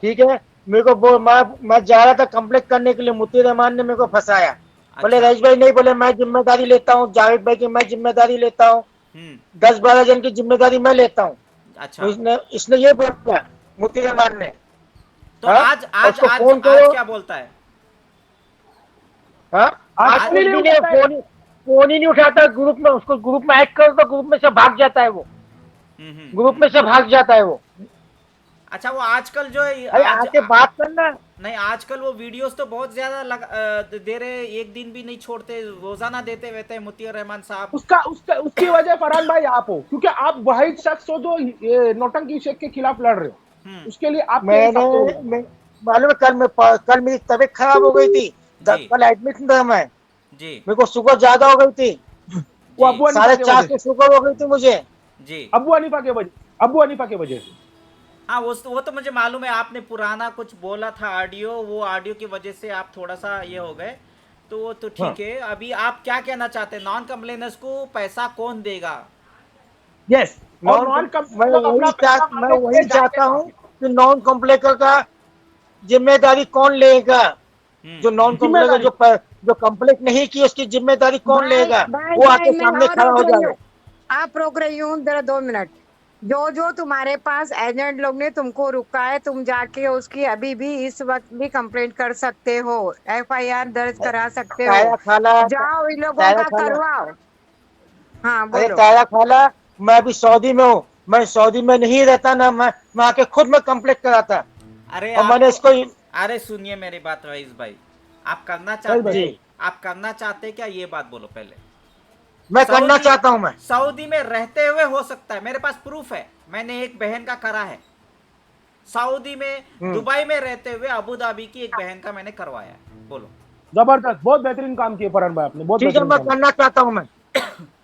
ठीक है, मेरे को मैं जा रहा था कंप्लेंट करने के लिए, मुती रहमान ने मेरे को फंसाया। बोले रईस भाई नहीं, बोले मैं जिम्मेदारी लेता हूँ, जावेद भाई की मैं जिम्मेदारी लेता हूँ, 10-12 जन की जिम्मेदारी मैं लेता हूँ। अच्छा, इसने ये बोला मुती रहमान ने। तो आज क्या बोलता है? आज फोन ही नहीं उठाता ग्रुप में, उसको ग्रुप में ऐड करो तो ग्रुप में से भाग जाता है वो, ग्रुप में से भाग जाता है वो। अच्छा, वो आजकल जो है आके बात करना नहीं, आजकल वो वीडियोस तो बहुत ज्यादा दे रहे, एक दिन भी नहीं छोड़ते, रोजाना देते रहते हैं मुतीर रहमान साहब। उसकी वजह फरहान भाई आप हो, क्योंकि आप वही शख्स हो जो नौटंकी शेख के खिलाफ लड़ रहे हो, उसके लिए आप मालूम है कल मेरी तबीयत खराब हो गई थी, कल एडमिट था मैं जी, मेरे को शुगर ज्यादा हो गई थी, 4.5 शुगर हो गई थी मुझे जी, अबू हनीफा के वजह से। हाँ, वो तो मुझे मालूम है, आपने पुराना कुछ बोला था ऑडियो, वो ऑडियो की वजह से आप थोड़ा सा ये हो गए, तो वो तो ठीक है। अभी आप क्या कहना चाहते हैं, नॉन कंप्लेनर्स को पैसा कौन देगा? यस, और नॉन मैं वही चाहता हूँ कि नॉन कॉम्प्लेक्टर का जिम्मेदारी कौन लेगा? जो नॉन कॉम्प्लेक्टर जो कंप्लीट नहीं की उसकी जिम्मेदारी कौन लेगा? वो आके मैं सामने और खड़ा रोक हो रही जाएगा। हूँ, आप रोक रही हूँ जरा 2 मिनट। जो जो तुम्हारे पास एजेंट लोग ने तुमको रुका है, तुम जाके उसकी अभी भी इस वक्त भी कंप्लेंट कर सकते हो, FIR दर्ज करा सकते हो। ताया खाला, जाओ इन लोगों ताया का खाला, करवाओ। हाँ अरे बोलो। ताया खाला, मैं अभी सऊदी में हूँ। मैं सऊदी में नहीं रहता ना, मैं आके खुद में कंप्लेंट कराता। अरे और मैंने आपको इसको अरे सुनिए मेरी बात रईस भाई, आप करना भाई चाहते जी हैं, आप करना चाहते क्या ये बात बोलो पहले। मैं करना सऊदी चाहता हूँ। मैं सऊदी में रहते हुए हो सकता है, मेरे पास प्रूफ है, मैंने एक बहन का करा है सऊदी में, दुबई में रहते हुए अबू धाबी की एक बहन का मैंने करवाया है। बोलो। जबरदस्त, बहुत बेहतरीन काम किए फरहान भाई आपने, बहुत ठीक है, बेहतरीन मैं काम करना चाहता हूँ। मैं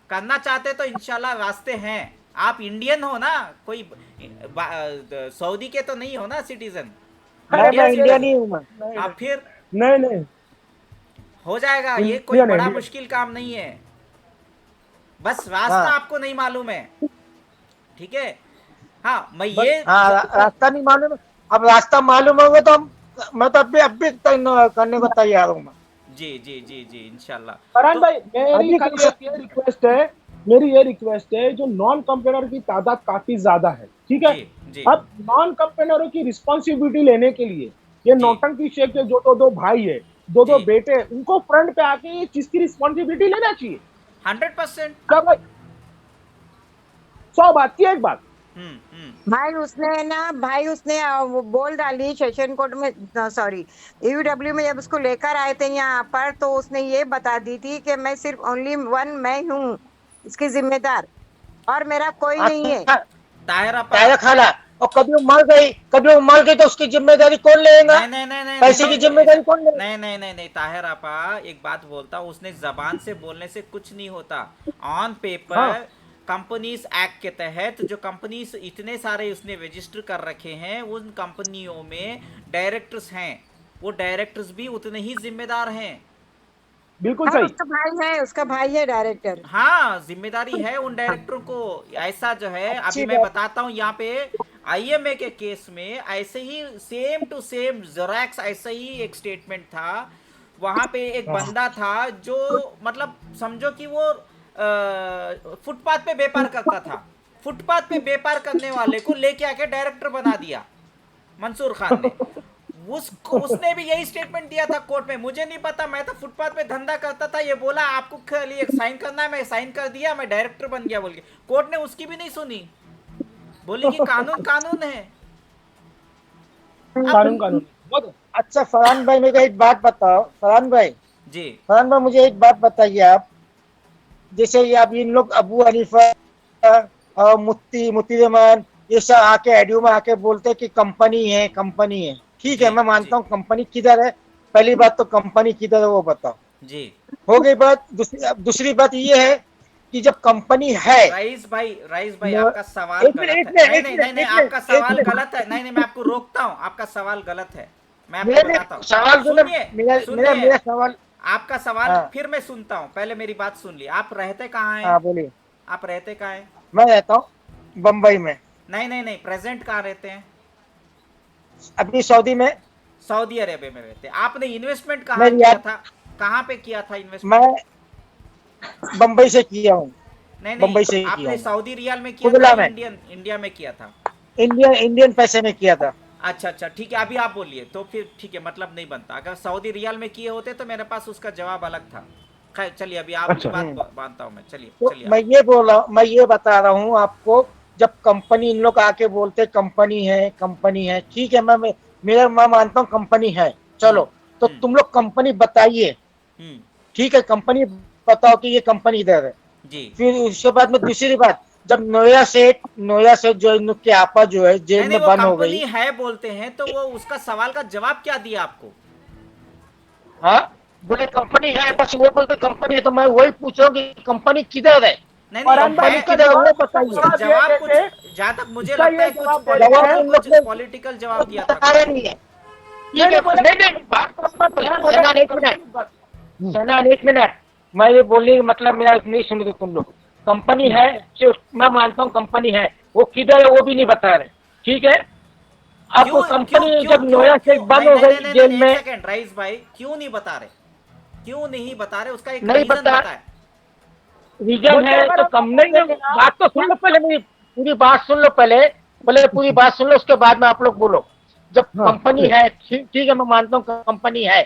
करना चाहते तो इंशाल्लाह रास्ते हैं। आप इंडियन हो ना, कोई सऊदी के तो नहीं हो ना सिटीजन, किया। मैं इंडियन इंडिया सिटीजन। नहीं हूँ। मैं नहीं आप फिर नहीं नहीं, हो जाएगा, ये कोई इंडियन है, बड़ा इंडियन। मुश्किल काम नहीं है, बस रास्ता हाँ आपको नहीं मालूम है। ठीक है। हाँ मैं बस ये हाँ, रास्ता नहीं मालूम है। अब रास्ता मालूम होगा तो मैं तो अब भी करने को तैयार हूँ। मैं जी जी जी जी इंशाल्लाह। फरहान तो भाई, मेरी अभी कर खाली एक सकते ये रिक्वेस्ट है, मेरी ये रिक्वेस्ट है, जो नॉन कंप्लेनर की तादाद काफी ज्यादा है, ठीक है। जी जी अब नॉन कंप्लेनरों की रिस्पॉन्सिबिलिटी लेने के लिए ये जी नौटंकी शेख के जो दो दो भाई है, दो दो जी बेटे हैं, उनको फ्रंट पे आके ये चीज की रिस्पॉन्सिबिलिटी लेना चाहिए। 100%। क्या भाई, 100 बात की एक बात। भाई उसने ना, भाई उसने वो बोल डाली सेशन कोर्ट में, सॉरी EUW में, जब उसको लेकर आए थे यहाँ पर, तो उसने ये बता दी थी कि मैं सिर्फ ओनली वन मैं हूँ इसकी जिम्मेदार, और मेरा कोई नहीं है। अच्छा, ताहिर आपा, ताया खाला, और कभी वो मर गई तो उसकी जिम्मेदारी कौन लेगा? नहीं नहीं नहीं नहीं पैसे नहीं की नहीं जिम्मेदारी कौन लेगा? नहीं नहीं नहीं नहीं ताहिर आपा, एक बात बोलता हूँ, उसने जबान से बोलने से कुछ नहीं होता। ऑन पेपर हाँ कंपनीज एक्ट के तहत जो कंपनीज इतने सारे उसने रजिस्टर कर रखे हैं, उन कंपनियों में डायरेक्टर्स हैं, वो डायरेक्टर्स भी उतने ही जिम्मेदार हैं। बिल्कुल हाँ सही। उसका भाई है, उसका भाई है डायरेक्टर। हाँ जिम्मेदारी है उन डायरेक्टरों को। ऐसा जो है अभी अच्छी मैं बात। बताता हूँ यहाँ पे IMA के केस में ऐसे ही सेम टू सेम जेरॉक्स ऐसा ही एक स्टेटमेंट था। वहां पे एक बंदा था जो मतलब समझो कि वो फुटपाथ पे व्यापार करता था, फुटपाथ पे व्यापार करने वाले को लेके आके डायरेक्टर बना दिया मंसूर खान ने। उसने भी यही स्टेटमेंट दिया था कोर्ट में, मुझे नहीं पता, मैं तो फुटपाथ पे धंधा करता था, ये बोला आपको खाली एक साइन करना है, मैं साइन कर दिया, मैं डायरेक्टर बन गया बोल के। कोर्ट ने उसकी भी नहीं सुनी, बोली कि कानून कानून है। कानून कानून बहुत। अच्छा फरहान भाई, मेरे को एक बात बताओ। फरहान भाई, जी फरहान भाई मुझे एक बात बताइए आप। जैसे ये अब इन लोग अबू हनीफा और मुफ्ती रहमान ये सब आके एडियो में आके बोलते हैं कि कंपनी है, कंपनी है। ठीक है, जी मैं जी मानता हूँ कंपनी किधर है। पहली बात तो कंपनी किधर है वो बताओ। जी हो गई बात। दूसरी बात ये है कि जब कंपनी है, रईस भाई नो- आपका सवाल एक गलत मिनट, है। एक मिनट, नहीं एक नहीं नहीं मिनट, नहीं एक मिनट, आपका एक सवाल मिनट, गलत है। नहीं नहीं मैं आपको रोकता हूँ, आपका सवाल गलत है, मैं आपको मेरे बताता सवाल हूँ। जो सुनिए मेरा सुनिए मेरा सवाल। आपका सवाल हाँ फिर मैं सुनता हूँ, पहले मेरी बात सुन ली। आप रहते कहाँ हैं? हाँ, बोलिए। आप रहते कहाँ हैं? मैं रहता हूँ बम्बई में, नहीं नहीं नहीं प्रेजेंट कहाँ रहते हैं? अभी सऊदी में। सऊदी अरेबिया में रहते हैं। आपने इन्वेस्टमेंट मैं कहाँ किया रियाद था? कहाँ पे किया था मैं इन्वेस्टमेंट? बम्बई से किया हूँ। नहीं बम्बई नहीं से ही किया आपने हूँ। सऊदी रियाल में किया था कुबला या में, इंडिया में किया था? इंडियन पैसे में किया था। अच्छा अच्छा ठीक है, अभी आप बोलिए तो फिर ठीक है, मतलब नहीं बनता। अगर सऊदी रियाल में किए होते तो मेरे पास उसका जवाब अलग था। खैर चलिए, अभी आपकी अच्छा। बात मानता हूँ मैं। चलिए तो चलिए मैं ये बोल रहा हूँ, मैं ये बता रहा हूँ आपको। जब कंपनी इन लोग आके बोलते कंपनी है, कंपनी है, ठीक है, मैं मानता हूँ कंपनी है। चलो, तो हम्म तुम लोग कंपनी बताइए। हम्म, ठीक है, कंपनी बताओ कि ये कंपनी इधर है। जी फिर उसके बाद में दूसरी बात, जब नोया सेठ जो इन लोग की आपा जो है नहीं जेल नहीं में वो बंद हो कंपनी गई। है बोलते हैं, तो वो उसका सवाल का जवाब क्या दिया आपको? हाँ, बोले कंपनी है, बस वो बोलते कंपनी है। तो मैं वही पूछ रहा हूँ कि कंपनी किधर है, नहीं फरहान नहीं भाई कंपनी है, इसका किधर है वो जवाब, इसका बताइए। जवाब ये जवाब कुछ, देते, जहां तक मुझे इसका लगता ये है कुछ जवाब देते जवाब हैं। इन लोग कुछ ने पॉलिटिकल जवाब दिया था। बताया नहीं है। ठीक है, बोले नहीं नहीं, बात को समझ, सेना एक मिनट, सेना एक मिनट। मैं ये बोलने का मतलब मेरा नहीं सुन रहे तुम लोग। कंपनी है, जो मैं मानता हूँ कंपनी है, वो किधर है वो भी नहीं बता रहे, ठीक है। अब वो कंपनी जब नोएडा से बंद हो गई जेल में, सेकंड रईस भाई, क्यों नहीं बता रहे, क्यों नहीं बता रहे, उसका एक नहीं रीजन बता, बताए। रीजन है तो कम नहीं, बात तो सुन लो पहले, मेरी पूरी बात सुन लो पहले, पूरी बात सुन लो, उसके बाद में आप लोग बोलो। जब कंपनी है, ठीक है, मैं मानता हूँ कंपनी है,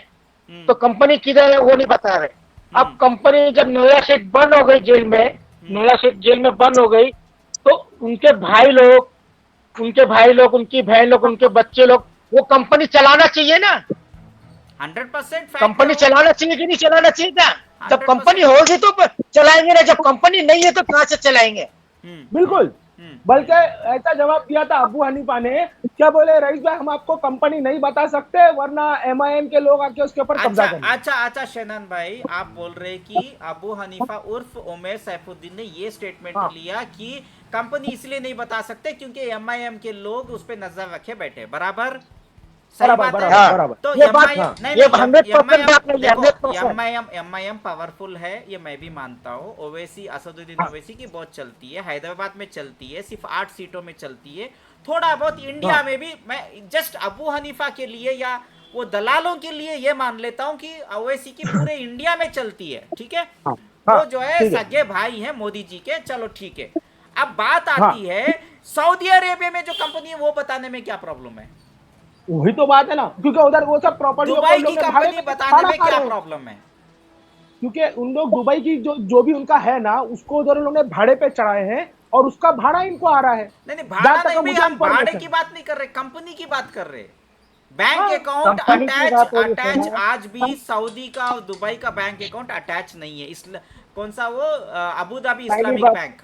तो कंपनी किधर है वो नहीं बता रहे। अब कंपनी जब नोएडा से बंद हो गई जेल में, नोएडा से जेल में बंद हो गई, तो उनके भाई लोग, उनकी बहन लोग, उनके बच्चे लोग, वो कंपनी चलाना चाहिए ना, 100% कंपनी चलाना चाहिए कि नहीं चलाना चाहिए क्या? जब कंपनी होगी तो चलाएंगे ना, जब कंपनी नहीं है तो कहाँ से चलाएंगे? बिल्कुल, बल्कि ऐसा जवाब दिया था अबू हनीफा ने, क्या बोले रईस भाई, हम आपको कंपनी नहीं बता सकते वरना एमआईएम के लोग आके उसके ऊपर कब्जा करेंगे। अच्छा शेनन भाई, आप बोल रहे कि अबू हनीफा उर्फ उमर सैफुद्दीन ने ये स्टेटमेंट लिया कि कंपनी इसलिए नहीं बता सकते क्योंकि एमआईएम के लोग उस पर नजर रखे बैठे, बराबर? सही बात है। बराबर। तो एमआईएम पावरफुल है, ये मैं भी मानता हूँ। ओवैसी, असदुद्दीन ओवैसी की बहुत चलती है, हैदराबाद में चलती है, सिर्फ 8 सीटों में चलती है, थोड़ा बहुत इंडिया में भी। मैं जस्ट अबू हनीफा के लिए या वो दलालों के लिए ये मान लेता हूँ कि ओवैसी की पूरे इंडिया में चलती है, ठीक है। वो जो है सगे भाई हैं मोदी जी के, चलो ठीक है। अब बात आती है सऊदी अरेबिया में जो कंपनी है वो बताने में क्या प्रॉब्लम है? वही तो बात है ना, क्योंकि उधर वो सब प्रॉपर्टी दुबई की कंपनी बताने में क्या प्रॉब्लम है? क्योंकि उन लोग दुबई की जो भी उनका है ना, उसको उधर उन्होंने भाड़े पे चढ़ाए हैं और उसका भाड़ा इनको आ रहा है। नहीं भाड़ा नहीं, हम भाड़े की बात नहीं कर रहे, कंपनी की बात कर रहे। बैंक अकाउंट अटैच आज भी सऊदी का और दुबई का बैंक अकाउंट अटैच नहीं है। इसलिए कौन सा वो अबू धाबी इस्लामिक बैंक।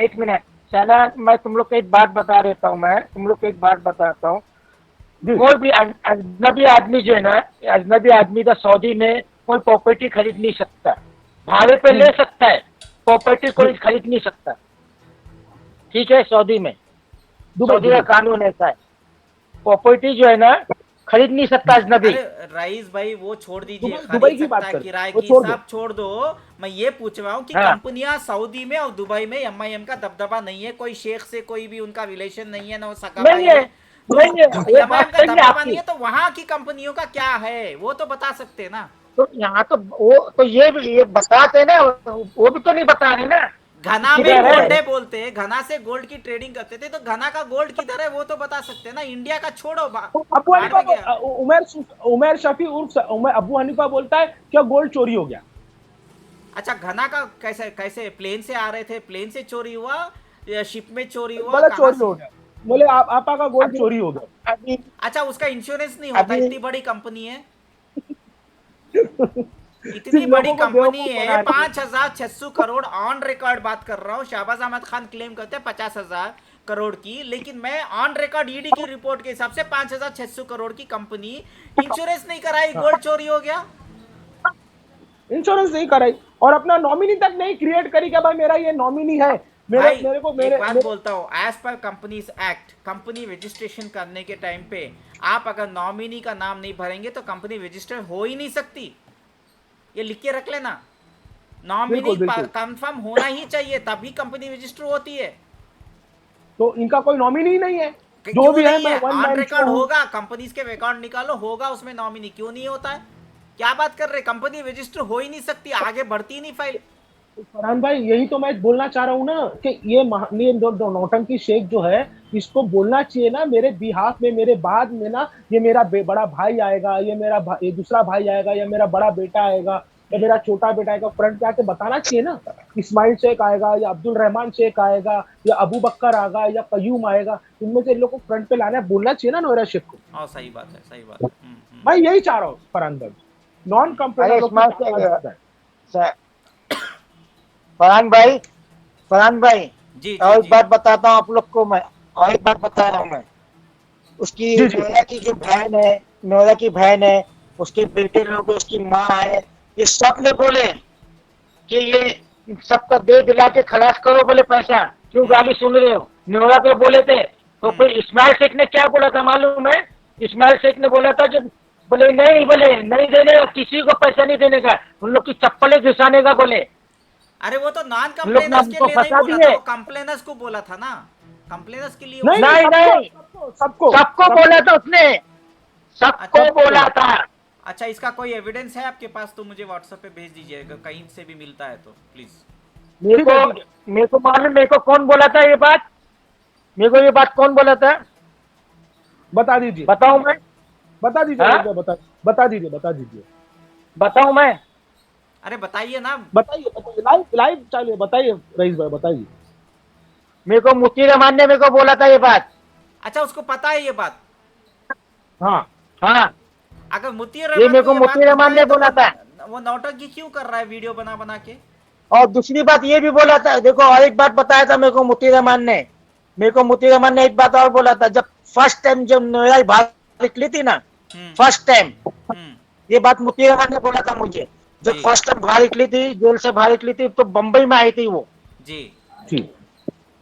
एक मिनट चला, मैं तुम लोग को एक बात बता देता हूँ, मैं तुम लोग को एक बात बताता हूँ। कोई भी अजनबी आदमी जो है ना, अजनबी आदमी का सऊदी में कोई प्रॉपर्टी खरीद नहीं सकता, भाड़े पे ले सकता है, प्रॉपर्टी कोई खरीद नहीं सकता, ठीक है। सऊदी में, सऊदी का कानून ऐसा है, प्रॉपर्टी जो है ना खरीद नहीं सकता अजनबी। रईस भाई वो छोड़ दीजिए, दुबई की बात कर, किराए की सब छोड़ दो। मैं ये पूछ रहा हूँ कि कंपनियां सऊदी में और दुबई में एमआईएम का दबदबा नहीं है, कोई शेख से कोई भी उनका रिलेशन नहीं है, ना वो सगा भाई है, एमआईएम का दबदबा नहीं है, तो वहां की कंपनियों का क्या है वो तो बता सकते हैं ना। तो यहाँ तो वो तो ये बताते ना, वो भी तो नहीं बता रहे ना। घना में गोल्ड है बोलते हैं, घना से गोल्ड की ट्रेडिंग करते थे, तो घना का गोल्ड किधर है वो तो बता सकते हैं ना। इंडिया का छोड़ो, उमर शफी उर्फ अबू हनीफा बोलता है क्या गोल्ड चोरी हो गया। अच्छा, घना का कैसे प्लेन से आ रहे थे, प्लेन से चोरी हुआ या शिप में चोरी हुआ? बोले चोरी हो गया, बोले आपा का गोल्ड चोरी हो गया। अच्छा, उसका इंश्योरेंस नहीं होता? इतनी बड़ी कंपनी है, इतनी बड़ी कंपनी है, 5,600 करोड़ ऑन रिकॉर्ड बात कर रहा हूँ। शहबाज अहमद खान क्लेम करते हैं 50,000 करोड़ की, लेकिन मैं ऑन रिकॉर्ड ईडी की रिपोर्ट के हिसाब से 5,600 करोड़ की कंपनी इंश्योरेंस नहीं कराई, गोल्ड चोरी हो गया। इंश्योरेंस नहीं कराई और अपना नॉमिनी तक नहीं क्रिएट करी कि भाई मेरा ये नॉमिनी है। एक बात बोलता हूँ, as per companies act, company registration करने के टाइम पे आप अगर नॉमिनी का नाम नहीं भरेंगे तो कंपनी रजिस्टर हो ही नहीं सकती। ये लिख के रख लेना, नॉमिनी कंफर्म होना ही चाहिए तभी कंपनी रजिस्टर होती है। तो इनका कोई नॉमिनी ही नहीं है, जो भी है ऑन रिकॉर्ड होगा, कंपनीज के रिकॉर्ड निकालो, होगा उसमें नॉमिनी, क्यों नहीं होता है? क्या बात कर रहे, कंपनी रजिस्टर हो ही नहीं सकती, आगे बढ़ती नहीं फाइल। फरहान भाई यही तो मैं बोलना चाह रहा हूँ ना कि ये नौटंकी शेख जो है, इसको बोलना चाहिए ना मेरे बिहाफ में, मेरे बाद में ना, ये मेरा बड़ा भाई आएगा, ये दूसरा भाई आएगा, या मेरा बड़ा बेटा आएगा, या मेरा छोटा बेटा आएगा, फ्रंट पे आके बताना चाहिए ना। इस्माइल शेख आएगा, या अब्दुल रहमान शेख आएगा, या अबू बकर आएगा, या कयूम आएगा, इनमें से इन लोग को फ्रंट पे लाना बोलना चाहिए ना नोएरा शेख को। सही बात है, सही बात है। मैं यही चाह रहा हूँ फरहान भाई, नॉन कंप्लेंट। फरहान भाई जी, और एक बात बताता हूँ आप लोग को मैं, और एक बात बता रहा हूँ मैं। उसकी नोएरा की जो बहन है, नोएरा की बहन है, उसके बेटे लोग, उसकी माँ है, ये सब ने बोले कि ये सबका दे दिला के खलास करो, बोले पैसा। क्यों गाली सुन रहे हो? नोएरा पे बोले थे तो फिर इस्माइल शेख ने क्या बोला था मालूम है? इस्माइल शेख ने बोला था जब बोले नहीं देने, किसी को पैसा नहीं देने का, उन लोग की चप्पलें घिसाने का बोले। अरे वो तो नॉन हम लोग ना कंप्लेनर्स के हमको लिए नहीं फंसा बोला था, दिए। वो कंप्लेनर्स को बोला था ना, कंप्लेनर्स के लिए नहीं नहीं, नहीं, नहीं। सबको सबको बोला था उसने, सबको अच्छा। बोला था। अच्छा, इसका कोई एविडेंस है आपके पास तो मुझे व्हाट्सएप पे भेज दीजिएगा, कहीं से भी मिलता है तो प्लीज। मेरे ठीक है, ठीक को मेरे को मालूम, मेरे को कौन बोला था ये बात, मेरे को ये बात कौन बोला था, बता दीजिए, बताऊं मैं, बता दीजिए, हाँ? रईस भाई, बता दीजिए, बता दीजिए, बताऊं मैं? अरे बताइए ना। बताइए, बताइए, लाइव लाइव चालू है, बताइए रईस भाई, बताइए। मेरे को मुफ्ती रहमान ने मेरे को बोला था ये बात। अच्छा, उसको पता है ये बात? हाँ, हाँ, अगर मुफ्ती ये मेरे को ये मुफ्ती बात रहमान पता ने है तो बोला था। वो नौटंकी क्यों कर रहा है वीडियो बना बना के? और दूसरी बात ये भी बोला था, देखो और एक बात बताया था मेरे को मुफ्ती रहमान ने, मेरे को मुफ्ती रहमान ने एक बात और बोला था, जब फर्स्ट टाइम जब नोएडा बाहर निकली थी ना, हम्म, फर्स्ट टाइम, हम्म, ये बात मुफ्ती रहमान ने बोला था मुझे, जब जी। फर्स्ट टाइम बाहर निकली थी, जेल से बाहर निकली थी, तो बंबई में आई थी वो, जी। ठीक,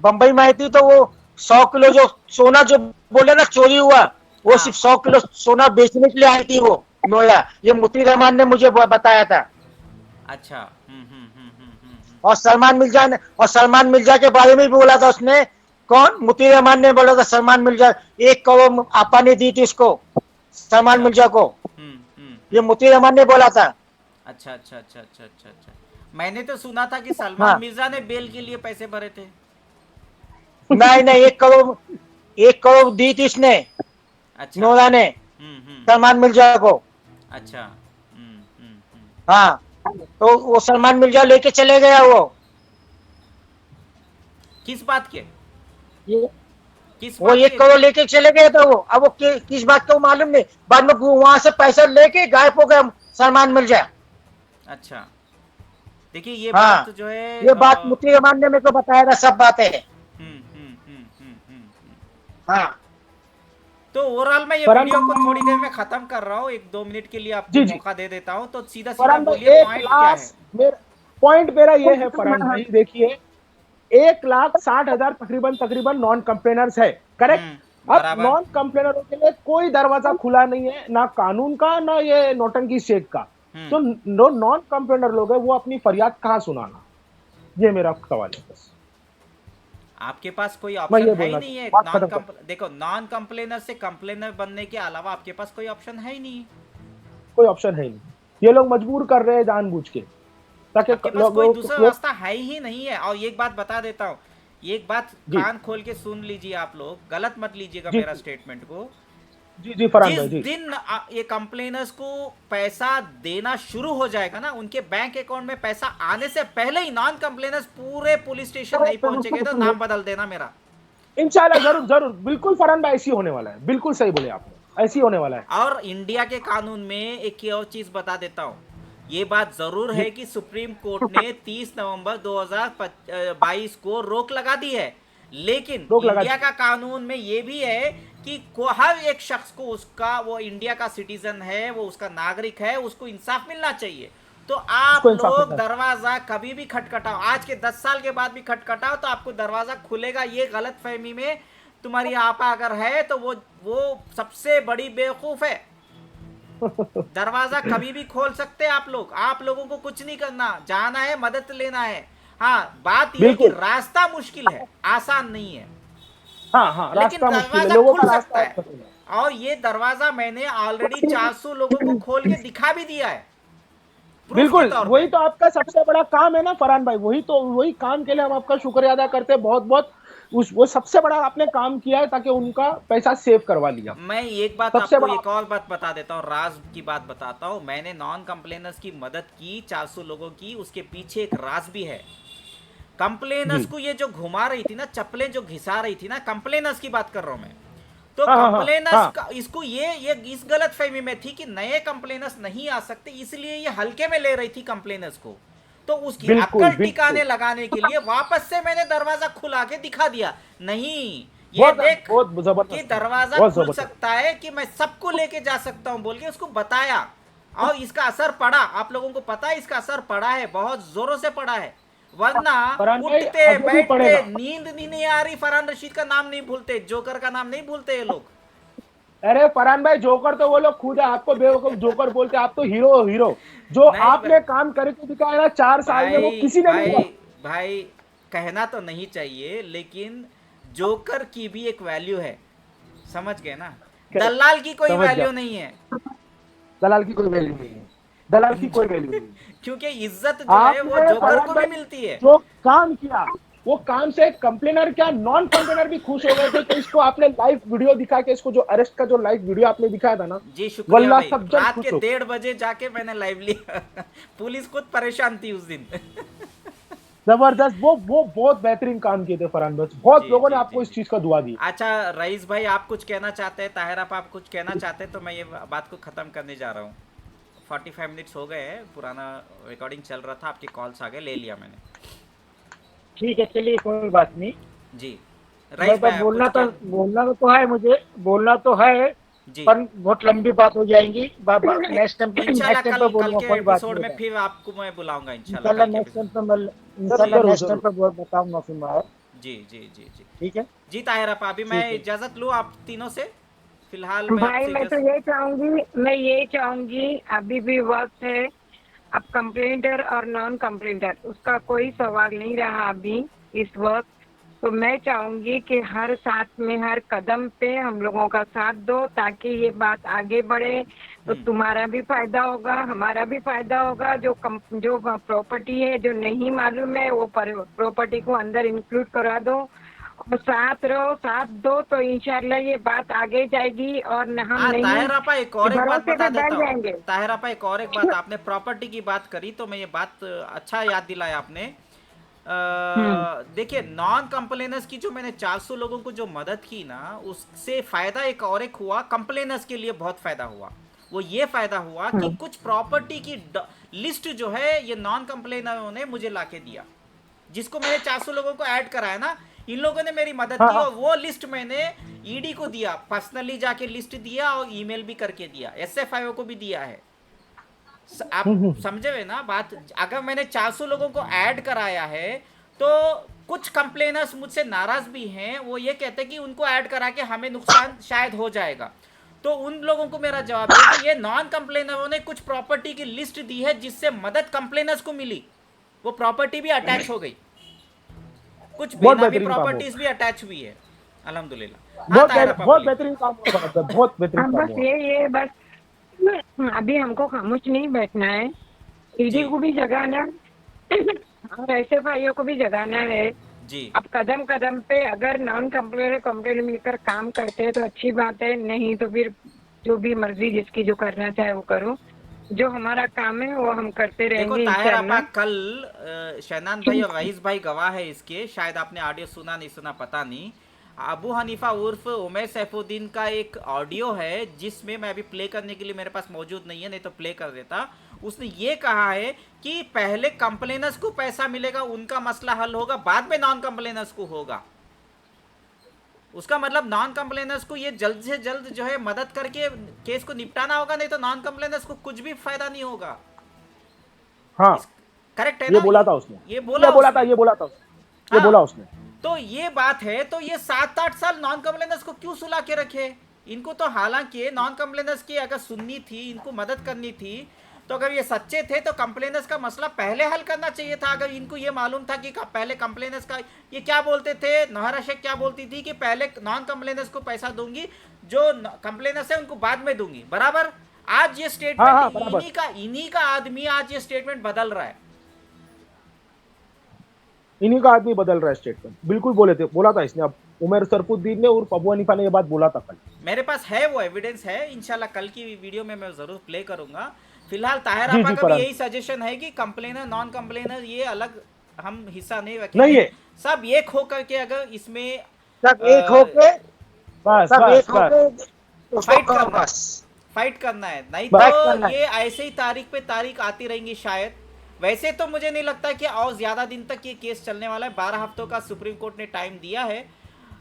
बंबई में आई थी, तो वो 100 किलो जो सोना जो बोले ना चोरी हुआ, वो हाँ। सिर्फ 100 किलो सोना बेचने के लिए आई थी वो नोएडा, ये मुफ्ती रहमान ने मुझे बताया था। अच्छा। और सलमान मिर्जा के बारे में भी बोला था उसने, कौन, मुफ्ती रहमान ने बोला था सलमान मिर्जा 1 करोड़ आपा ने दी थी उसको, सलमान अच्छा। मिर्जा को, हम्म। ये मुफ्ती रहमान ने बोला था। अच्छा अच्छा अच्छा अच्छा अच्छा अच्छा। मैंने तो सुना था कि सलमान हाँ। मिर्जा ने बेल के लिए पैसे भरे थे। नहीं नहीं, 1 करोड़ दी थी इसने, अच्छा। नोरा ने सलमान मिर्जा को। अच्छा। हाँ, तो वो सलमान मिर्जा लेके चले गया वो, किस बात के? ये किस वो बात 1 के? करोड़ लेके चले गए थे वो, अब वो किस बात को मालूम नहीं, बाद में वहां से पैसा लेके गायब हो गया सलमान मिर्जा। अच्छा, देखिए ये हाँ, बात जो है ये बात मुफ्ती रहमान ने मेरे को बताया था, सब बातें। हाँ, तो ओवरऑल मैं ये फरहान वीडियो को थोड़ी देर में खत्म कर रहा हूँ, 1-2 मिनट के लिए आपको जी, जी। मौका दे देता हूँ, तो सीधा सीधा फरहान भाई, बोलिए पॉइंट क्या है? पॉइंट मेरा ये है फरहान भाई, देखिए 1,60,000 तकरीबन नॉन कंप्लेनर्स है, करेक्ट। अब बराबर। नॉन कंप्लेनरों के लिए कोई दरवाजा खुला नहीं है, ना कानून का ना ये नोटंकी शेख का। तो जो नॉन कंप्लेनर लोग है वो अपनी फरियाद कहाँ सुनाना, ये मेरा सवाल है बस। आपके पास कोई मैं ऑप्शन ये है ही बोलना नहीं है। बात खत्म कर, देखो, नॉन कंप्लेनर से कंप्लेनर बनने के अलावा आपके पास कोई ऑप्शन है ही नहीं। कोई ऑप्शन है नहीं, ये लोग मजबूर कर रहे हैं जानबूझ के, ताकि आपके पास कोई दूसरा रास्ता है ही नहीं है। और एक बात बता देता हूँ, एक बात जी। कान खोल के सुन लीजिए आप लोग, गलत मत लीजिएगा जी, मेरा जी। स्टेटमेंट को। जी जी फरहान जिस भाई जी, दिन ये कंप्लेनर्स को पैसा देना शुरू हो जाएगा ना, उनके बैंक अकाउंट में पैसा आने से पहले ही नॉन कंप्लेनर्स पूरे पुलिस स्टेशन नहीं पहुंचेंगे तो नाम बदल देना मेरा। इंशाल्लाह, जरूर जरूर, बिल्कुल फरहान भाई, ऐसी होने वाला है, बिल्कुल सही बोले आपने, ऐसी होने वाला है। और इंडिया के कानून में एक और चीज बता देता हूं, ये बात जरूर है कि सुप्रीम कोर्ट ने 30 नवंबर 2022 को रोक लगा दी है, लेकिन इंडिया का कानून में ये भी है कि हर एक शख्स को उसका, वो इंडिया का सिटीजन है, वो उसका नागरिक है, उसको इंसाफ मिलना चाहिए। तो आप लोग दरवाजा कभी भी खटखटाओ, आज के 10 साल के बाद भी खटखटाओ तो आपको दरवाजा खुलेगा, ये गलत फहमी में तुम्हारी आपा अगर है तो वो सबसे बड़ी बेवकूफ है। दरवाजा कभी भी खोल सकते हैं आप लोग, आप लोगों को कुछ नहीं करना, जाना है मदद लेना है। हाँ, बात यह कि रास्ता मुश्किल है, आसान नहीं है। हाँ, लेकिन दरवाजा खुल सकता है। और ये दरवाजा मैंने ऑलरेडी 400 लोगों को खोल के दिखा भी दिया है। बिल्कुल, वही तो आपका सबसे बड़ा काम है ना फरहान भाई, वही काम के लिए हम आपका शुक्रिया अदा करते हैं बहुत बहुत। वो सबसे बड़ा आपने काम किया है ताकि उनका पैसा सेव करवा लिया। मैं एक बात आपको एक और बात बता देता हूँ, राज की बात बताता हूँ। मैंने नॉन कंप्लेनर्स की मदद की 400 लोगों की, उसके पीछे एक राज भी है। कंप्लेनर्स को ये जो घुमा रही थी ना, चप्पलें जो घिसा रही थी ना, कंप्लेनर्स की बात कर रहा हूं मैं, तो कंप्लेनर्स का इसको ये इस गलत फहमी में थी कि नए कंप्लेनर्स नहीं आ सकते, इसलिए ये हल्के में ले रही थी कंप्लेनर्स को। तो उसकी अक्ल टिकाने लगाने के लिए वापस से मैंने दरवाजा खुला के दिखा दिया, नहीं ये देख कि दरवाजा खुल सकता है, कि मैं सबको लेके जा सकता हूं बोल के उसको बताया। और इसका असर पड़ा, आप लोगों को पता है इसका असर पड़ा है, बहुत जोरों से पड़ा है। वरना उठते बैठते नींद नहीं आ रही, फरहान रशीद का नाम नहीं भूलते, जोकर का नाम नहीं भूलते ये लोग। अरे फरहान भाई, जोकर तो वो लोग खुद है, आपको बेवकूफ जोकर बोलते हैं, आप तो हीरो हो, हीरो। जो नहीं आपने काम करके दिखाया ना 4 साल में, वो भाई किसी ने नहीं भाई किया। भाई, कहना तो नहीं चाहिए, लेकिन जोकर की भी एक वैल्यू है, समझ गए ना? दलाल की कोई समझ गया। वैल्यू नहीं है। दलाल की कोई वैल्यू नहीं है, दलाल की कोई वैल्यू नहीं है। क्योंकि इज्जत जो है वो आपने जोकर फरहान को भी भाई मिलती है। जो काम किया, वो काम से कंप्लेनर क्या नॉन कंप्लेनर भी खुश हो गए थे, कि इसको आपने लाइव वीडियो दिखा के, इसको जो अरेस्ट का जो लाइव वीडियो आपने दिखाया था ना, जी शुक्रिया वल्लाह भाई, सब जन रात के खुश हो। 1:30 बजे जाके मैंने लाइव लिया। पुलिस खुद परेशान थी उस दिन। जबरदस्त, वो बहुत बेहतरीन काम किए थे फरहान भाई, बहुत जी लोगों ने जी आपको जी इस जी। चीज का दुआ दी। अच्छा रईस भाई, आप कुछ कहना चाहते हैं? ताहिर आप कुछ कहना चाहते हैं? तो मैं ये बात को ख़त्म करने जा रहा हूँ। 45 मिनट्स हो गए हैं, पुराना रिकॉर्डिंग चल रहा था, आपके कॉल्स आ गए, ले लिया मैंने। ठीक है, चलिए कोई बात नहीं। जी मैं रईस तो भाई, आप कुछ कह। बोलना तो है, मुझे बोलना तो है, जी पर बहुत लंबी बात हो जाएगी। नेक्स्ट टाइम इंशाल्लाह कल कल बोलूंगा, के कोई बात एपिसोड नहीं में है। फिर आपको मैं बुलाऊंगा, इंशाल्लाह इंशाल्लाह कल के नेक्स्ट टाइम एपिसोड। पे इंशाल्लाह जरूर नेक्स्ट टाइम जरूर। पे बताऊंगा फिर मैं। जी जी जी जी ठीक है, जी। ताहिर आप, अभी मैं ठीक है। इजाज़त लूँ आप तीनों से? फिलहाल मैं भाई आपसे मैं तो इजाज़त। ये चाहूंगी अभी भी वक्त है। अब कंप्लेंटर और नॉन कंप्लेंटर उसका कोई सवाल नहीं रहा अभी इस वक्त। तो मैं चाहूंगी कि हर साथ में हर कदम पे हम लोगों का साथ दो, ताकि ये बात आगे बढ़े। तो तुम्हारा भी फायदा होगा, हमारा भी फायदा होगा। जो प्रॉपर्टी है जो नहीं मालूम है, वो प्रॉपर्टी को अंदर इंक्लूड करा दो, और साथ रहो, साथ दो, तो इंशाल्लाह ये बात आगे जाएगी। और हम हाँ नहीं ताहिर आपा, एक और एक बात भरोसे बता पे देता बैठ हूँ। जाएंगे। ताहिर आपा, एक और एक बात, आपने प्रॉपर्टी की बात करी तो मैं ये बात अच्छा याद दिलाया आपने। हम्म देखिए, नॉन कंप्लेनर्स की जो मैंने 400 लोगों को जो मदद की ना, उससे फायदा एक हुआ, कंप्लेनर्स के लिए बहुत फायदा हुआ। वो ये फायदा हुआ कि हम्म कुछ प्रॉपर्टी की लिस्ट जो है ये नॉन कंप्लेनरों ने मुझे लाके दिया, जिसको मैंने 400 लोगों को ऐड कराया ना, इन लोगों ने मेरी मदद हाँ की, हाँ और वो लिस्ट मैंने ईडी को दिया, पर्सनली जाके लिस्ट दिया और ईमेल भी करके दिया, एसएफआईओ को भी दिया है। आप समझे हुए ना बात? अगर मैंने 400 लोगों को ऐड कराया है, तो कुछ कंप्लेनर्स मुझसे नाराज भी हैं, वो ये कहते हैं कि उनको ऐड करा के हमें नुकसान शायद हो जाएगा। तो उन लोगों को मेरा जवाब है कि ये नॉन कंप्लेनरों ने कुछ प्रॉपर्टी की लिस्ट दी है, जिससे मदद कंप्लेनर्स को मिली, वो प्रॉपर्टी भी अटैच हो गई, कुछ बहुत बेनामी बेहतरीन काम प्रॉपर्टीज होगा, भी अटैच हुई है, अल्हम्दुलिल्लाह। हाँ ताहिर आपा बहुत बोलिए। बेहतरीन काम होगा, मतलब बहुत बेहतरीन हम काम बस हुआ। ये बस अभी हमको खामोश नहीं बैठना है, ईडी जी को भी जगाना और ऐसे भाइयों को भी जगाना है। जी अब कदम कदम पे अगर नॉन कंप्लेंट कंप्लेंट मिलकर काम करते हैं तो अच्छी बात है, नहीं तो फिर जो भी मर्जी जिसकी जो करना चाहे वो करो। जो हमारा काम है वो हम करते देखो रहेंगे ताहिर आपा, इंशाल्लाह। कल शहनान भाई और रईस भाई गवाह है इसके, शायद आपने ऑडियो सुना नहीं सुना पता नहीं। अबू हनीफा उर्फ उमर सैफुद्दीन का एक ऑडियो है, जिसमें मैं अभी प्ले करने के लिए मेरे पास मौजूद नहीं है, नहीं तो प्ले कर देता। उसने ये कहा है कि पहले कंप्लेनर्स को पैसा मिलेगा, उनका मसला हल होगा, बाद में नॉन कंप्लेनर्स को होगा। उसका मतलब नॉन कंप्लेनर्स को ये जल्द से जल्द जो है मदद करके केस को निपटाना होगा, नहीं तो नॉन कंप्लेनर्स को कुछ भी फायदा नहीं होगा। हाँ, करेक्ट है ये ना? बोला था उसने, ये बोला था, उसने। ये बोला था, ये हाँ, बोला उसने। तो ये बात है, तो ये 7-8 साल नॉन कंप्लेनर्स को क्यों सुला के रखे? इनको तो हालांकि नॉन कंप्लेनर्स की अगर सुननी थी, इनको मदद करनी थी, तो अगर ये सच्चे थे तो कंप्लेनर्स का मसला पहले हल करना चाहिए था। अगर इनको ये मालूम था कि पहले कंप्लेनर्स का, ये क्या बोलते थे, नौहरा शेख क्या बोलती थी कि पहले नॉन कंप्लेनर्स को पैसा दूंगी, जो कंप्लेनर्स है उनको बाद में दूंगी, बराबर। आज ये हाँ स्टेटमेंट बराबर, इन्हीं का आदमी आज ये स्टेटमेंट बदल रहा है। इन्हीं का आदमी बदल रहा है स्टेटमेंट, बिल्कुल बोला था इसने। अब उमर सरफुद्दीन ने और अबू हनीफा ने ये बात बोला था कल। मेरे पास है वो एविडेंस है, इंशाल्लाह कल की वीडियो में मैं जरूर प्ले करूंगा। फिलहाल ताहिर जी आपा जी का भी फरहान, यही सजेशन है कि कंप्लेनर नॉन कंप्लेनर ये अलग हम हिस्सा नहीं नहीं रखेंगे, है, सब एक होकर के अगर इसमें सब एक होके, बस सब बस एक बस होके उसको फाइट करो करना, बस। फाइट करना है, नहीं बस। फाइट तो करना है। ये ऐसे ही तारीख पे तारीख आती रहेंगी शायद। वैसे तो मुझे नहीं लगता कि और ज्यादा दिन तक ये केस चलने वाला है। 12 हफ्तों का सुप्रीम कोर्ट ने टाइम दिया है,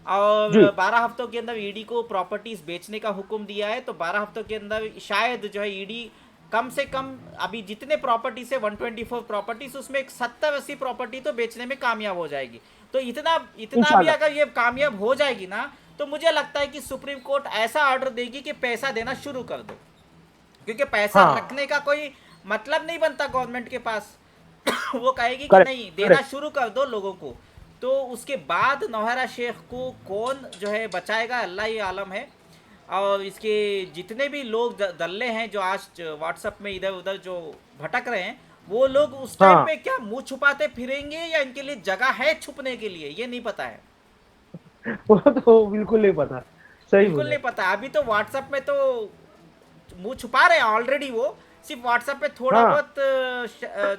और जी 12 हफ्तों के अंदर ईडी को प्रॉपर्टीज बेचने का हुक्म दिया है। तो 12 हफ्तों के अंदर शायद जो है ईडी कम से कम अभी जितने प्रॉपर्टीज है 124 प्रॉपर्टीज, उसमें एक 70-80 प्रॉपर्टी तो बेचने में कामयाब हो जाएगी। तो इतना इतना भी इंशाल्लाह। अगर ये कामयाब हो जाएगी ना, तो मुझे लगता है कि सुप्रीम कोर्ट ऐसा ऑर्डर देगी कि पैसा देना शुरू कर दो, क्योंकि पैसा हाँ। रखने का कोई मतलब नहीं बनता गवर्नमेंट के पास। वो कहेगी कि Correct, नहीं, देना शुरू कर दो लोगों को। तो उसके बाद नौहरा शेख को कौन जो है बचाएगा, अल्लाह ही आलम है। और इसके जितने भी लोग दल्ले हैं जो आज व्हाट्सएप में इधर उधर जो भटक रहे हैं, वो लोग उस टाइम हाँ। पे क्या मुंह छुपाते फिरेंगे या इनके लिए जगह है छुपने के लिए, ये नहीं पता है। वो तो बिल्कुल नहीं पता, सही बिल्कुल बोले। नहीं पता। अभी तो व्हाट्सएप में तो मुंह छुपा रहे हैं ऑलरेडी, वो सिर्फ व्हाट्सएप पे थोड़ा हाँ। बहुत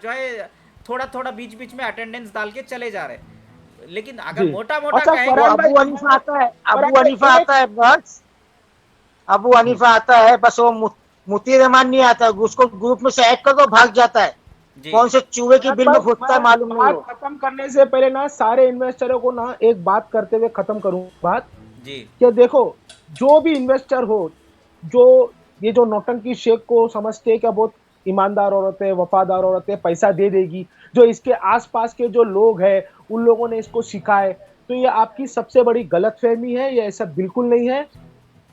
जो है थोड़ा थोड़ा बीच बीच में अटेंडेंस डाल के चले जा रहे हैं। लेकिन अगर जी। मोटा मोटा अच्छा, कहेंगे, वो फरहान भाई, अबू हनीफा आता है, फरहान अबू भाई, हनीफा एक- आता है बस, अबू हनीफा आता है बस, वो मुफ्ती रहमान नहीं आता, उसको ग्रुप में से ऐड कर दो, भाग जाता है, जी कौन से चूहे की बिल में फुटता है मालूम नहीं बात हो। खत्म करने से पहले ना सारे इन्वेस्टरों को ना एक बात करते हुए खत्म करूं बात, जी कि देखो जो भी इन्वेस्टर हो, जो ये जो नौटंकी शेख को समझते हैं कि बहुत ईमानदार औरत है, वफादार औरत है, पैसा दे देगी, जो इसके आसपास के जो लोग हैं उन लोगों ने इसको सिखाए, तो ये आपकी सबसे बड़ी गलतफहमी है। ये ऐसा बिल्कुल नहीं है।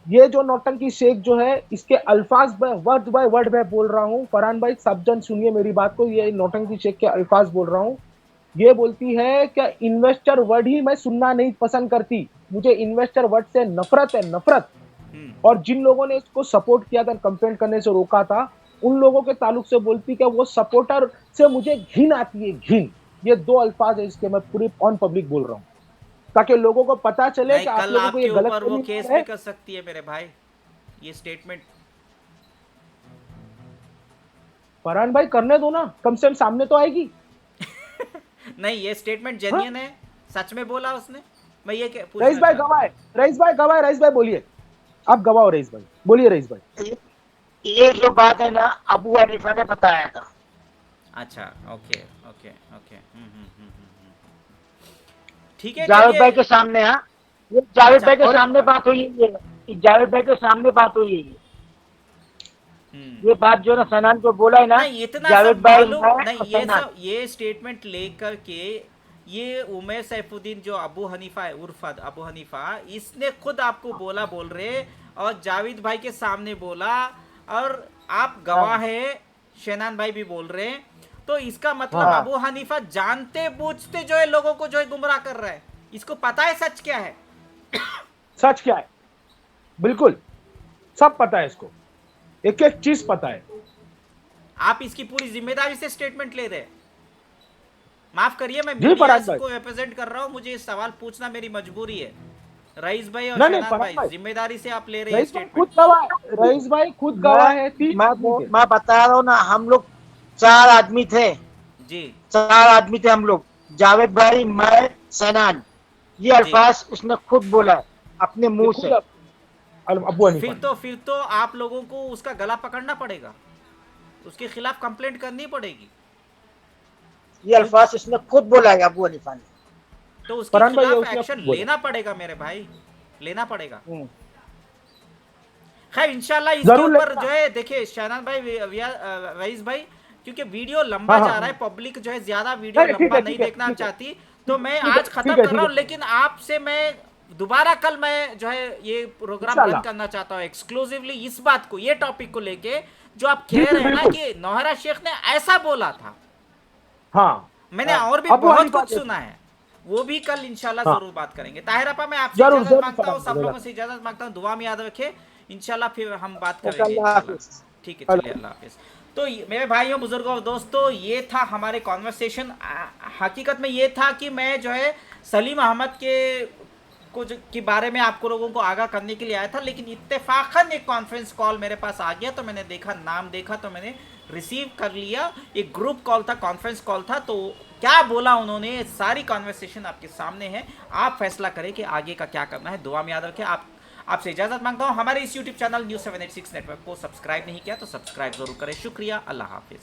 ये जो नौटंकी शेख जो है, इसके अल्फाज वर्ड बाय वर्ड मैं बोल रहा हूँ, फरहान भाई सब जन सुनिए मेरी बात को, ये नौटंकी शेख के अल्फाज बोल रहा हूँ। ये बोलती है कि इन्वेस्टर वर्ड ही मैं सुनना नहीं पसंद करती, मुझे इन्वेस्टर वर्ड से नफरत है, नफरत। और जिन लोगों ने इसको सपोर्ट किया था, कंप्लेंट करने से रोका था, उन लोगों के ताल्लुक से बोलती कि वो सपोर्टर से मुझे घिन आती है, घिन। ये दो अल्फाज है इसके, मैं पूरी ऑन पब्लिक बोल रहा हूँ, ताकि लोगों को पता चले नहीं, कि आप कल लोगों को ये आपके गलत ऊपर वो फहमी केस है। भी कर सकती है मेरे भाई, ये स्टेटमेंट। फरहान भाई करने दो ना, कम से कम सामने तो आएगी। नहीं, ये स्टेटमेंट जेन्युइन है, सच में बोला उसने। मैं ये पूछना रईस भाई चाहता हूं। गवाह है, रईस भाई गवाह है, रईस भाई बोलिए, आप गवाह हो रईस भाई, बोलिए रईस भाई। ये जो बात है ना, अबू हनीफा ने बताया था। अच्छा, ओके ओके ओके, ठीक है, जावेद भाई चलिए। के सामने, हाँ, ये जावेद अच्छा, भाई के और- सामने बात हुई है, ये जावेद भाई के सामने बात हुई है ये बात जो ना सनान को बोला है ना, नहीं, इतना जावेद सब भाई मालूम मैं नहीं, और ये सनान। सब ये स्टेटमेंट लेकर के ये उमर सैफुद्दीन जो अबू हनीफा है, उर्फ अबू हनीफा, इसने खुद आपको बोल रहे, और जावेद भाई के सामने बोला, और आप गवाह है, शेनान भाई भी बोल रहे हैं। तो इसका मतलब हाँ। अबू हनीफा जानते बूझते जो है लोगों को जो है गुमराह कर रहा है। इसको पता है सच क्या है। सच क्या है, बिल्कुल सब पता है इसको, एक एक चीज पता है। आप इसकी पूरी जिम्मेदारी से स्टेटमेंट ले रहे हैं। माफ करिए, मैं जी, मीडिया फरहान भाई। को रिप्रेजेंट कर रहा हूं, मुझे ये सवाल पूछना मेरी मजबूरी है। रईस भाई और नहीं, नहीं, शहनाज फरहान भाई, भाई। जिम्मेदारी से आप ले रहे हैं रईस भाई खुद स्टेटमेंट। गवाह, रईस भाई खुद गवाह है, तीन आदमी थे। मैं बता रहा हूँ ना, हम लोग 4 आदमी थे, जी 4 आदमी थे हम लोग, जावेद भाई, मैं, सनान। ये अल्फाज उसने खुद बोला है अपने मुंह से। अबू हनीफा फिर तो आप लोगों को उसका गला पकड़ना पड़ेगा, उसके खिलाफ कंप्लेंट करनी पड़ेगी। ये अल्फाज उसने खुद बोला है अबू हनीफा ने। तो उसके फरहान भाई, ये खिलाफ उसने एक्शन बोला। लेना पड़ेगा मेरे भाई, लेना पड़ेगा। हम्म। खैर इंशाल्लाह इसके जरूर ऊपर लेना। जो है, देखिए शहनाज भाई, रईस भाई, क्योंकि वीडियो लंबा हाँ, जा हाँ, रहा है, पब्लिक जो है ज्यादा वीडियो नहीं, ठीक लंबा है, नहीं ठीक है, देखना ठीक है। चाहती, तो मैं ठीक है, आज ठीक खत्म है, कर ठीक रहा हूँ। है। लेकिन आपसे मैं दोबारा कल मैं जो है ये प्रोग्राम इंशाल्लाह। बंद करना चाहता हूँ एक्सक्लूसिवली इस बात को, ये टॉपिक को लेके, जो आप कह बिल्कुल, रहे हैं ना बिल्कुल। कि नौहरा शेख ने ऐसा बोला था। हाँ, मैंने हाँ। और भी अबू बहुत हनीफा कुछ के- सुना है, वो भी कल इंशाल्लाह हाँ। जरूर बात करेंगे। ताहिर आपा, मैं आपसे जरूर, इजाजत जरूर, मांगता हूँ, सब जरूर। लोगों से इजाजत मांगता हूँ, दुआ में याद रखे। इंशाल्लाह फिर हम बात करेंगे अल्लाह इंशाल्लाह। हाफिज। ठीक है, चलिए, अल्लाह हाफिज। तो मेरे भाइयों, बुजुर्गों और दोस्तों, ये था हमारे कॉन्वर्सेशन। हकीकत में ये था कि मैं जो है सलीम अहमद के के बारे में आपको लोगों को आगाह करने के लिए आया था, लेकिन इत्तेफाकन एक कॉन्फ्रेंस कॉल मेरे पास आ गया, तो मैंने देखा, नाम देखा, तो मैंने रिसीव कर लिया। एक ग्रुप कॉल था, कॉन्फ्रेंस कॉल था, तो क्या बोला उन्होंने, सारी कॉन्वर्सेशन आपके सामने है। आप फैसला करें कि आगे का क्या करना है। दुआ में याद रखें। आपसे इजाजत मांगता हूं। हमारे इस यूट्यूब चैनल न्यूज़ 786 नेटवर्क को सब्सक्राइब नहीं किया तो सब्सक्राइब जरूर करें। शुक्रिया, अल्लाह हाफिज।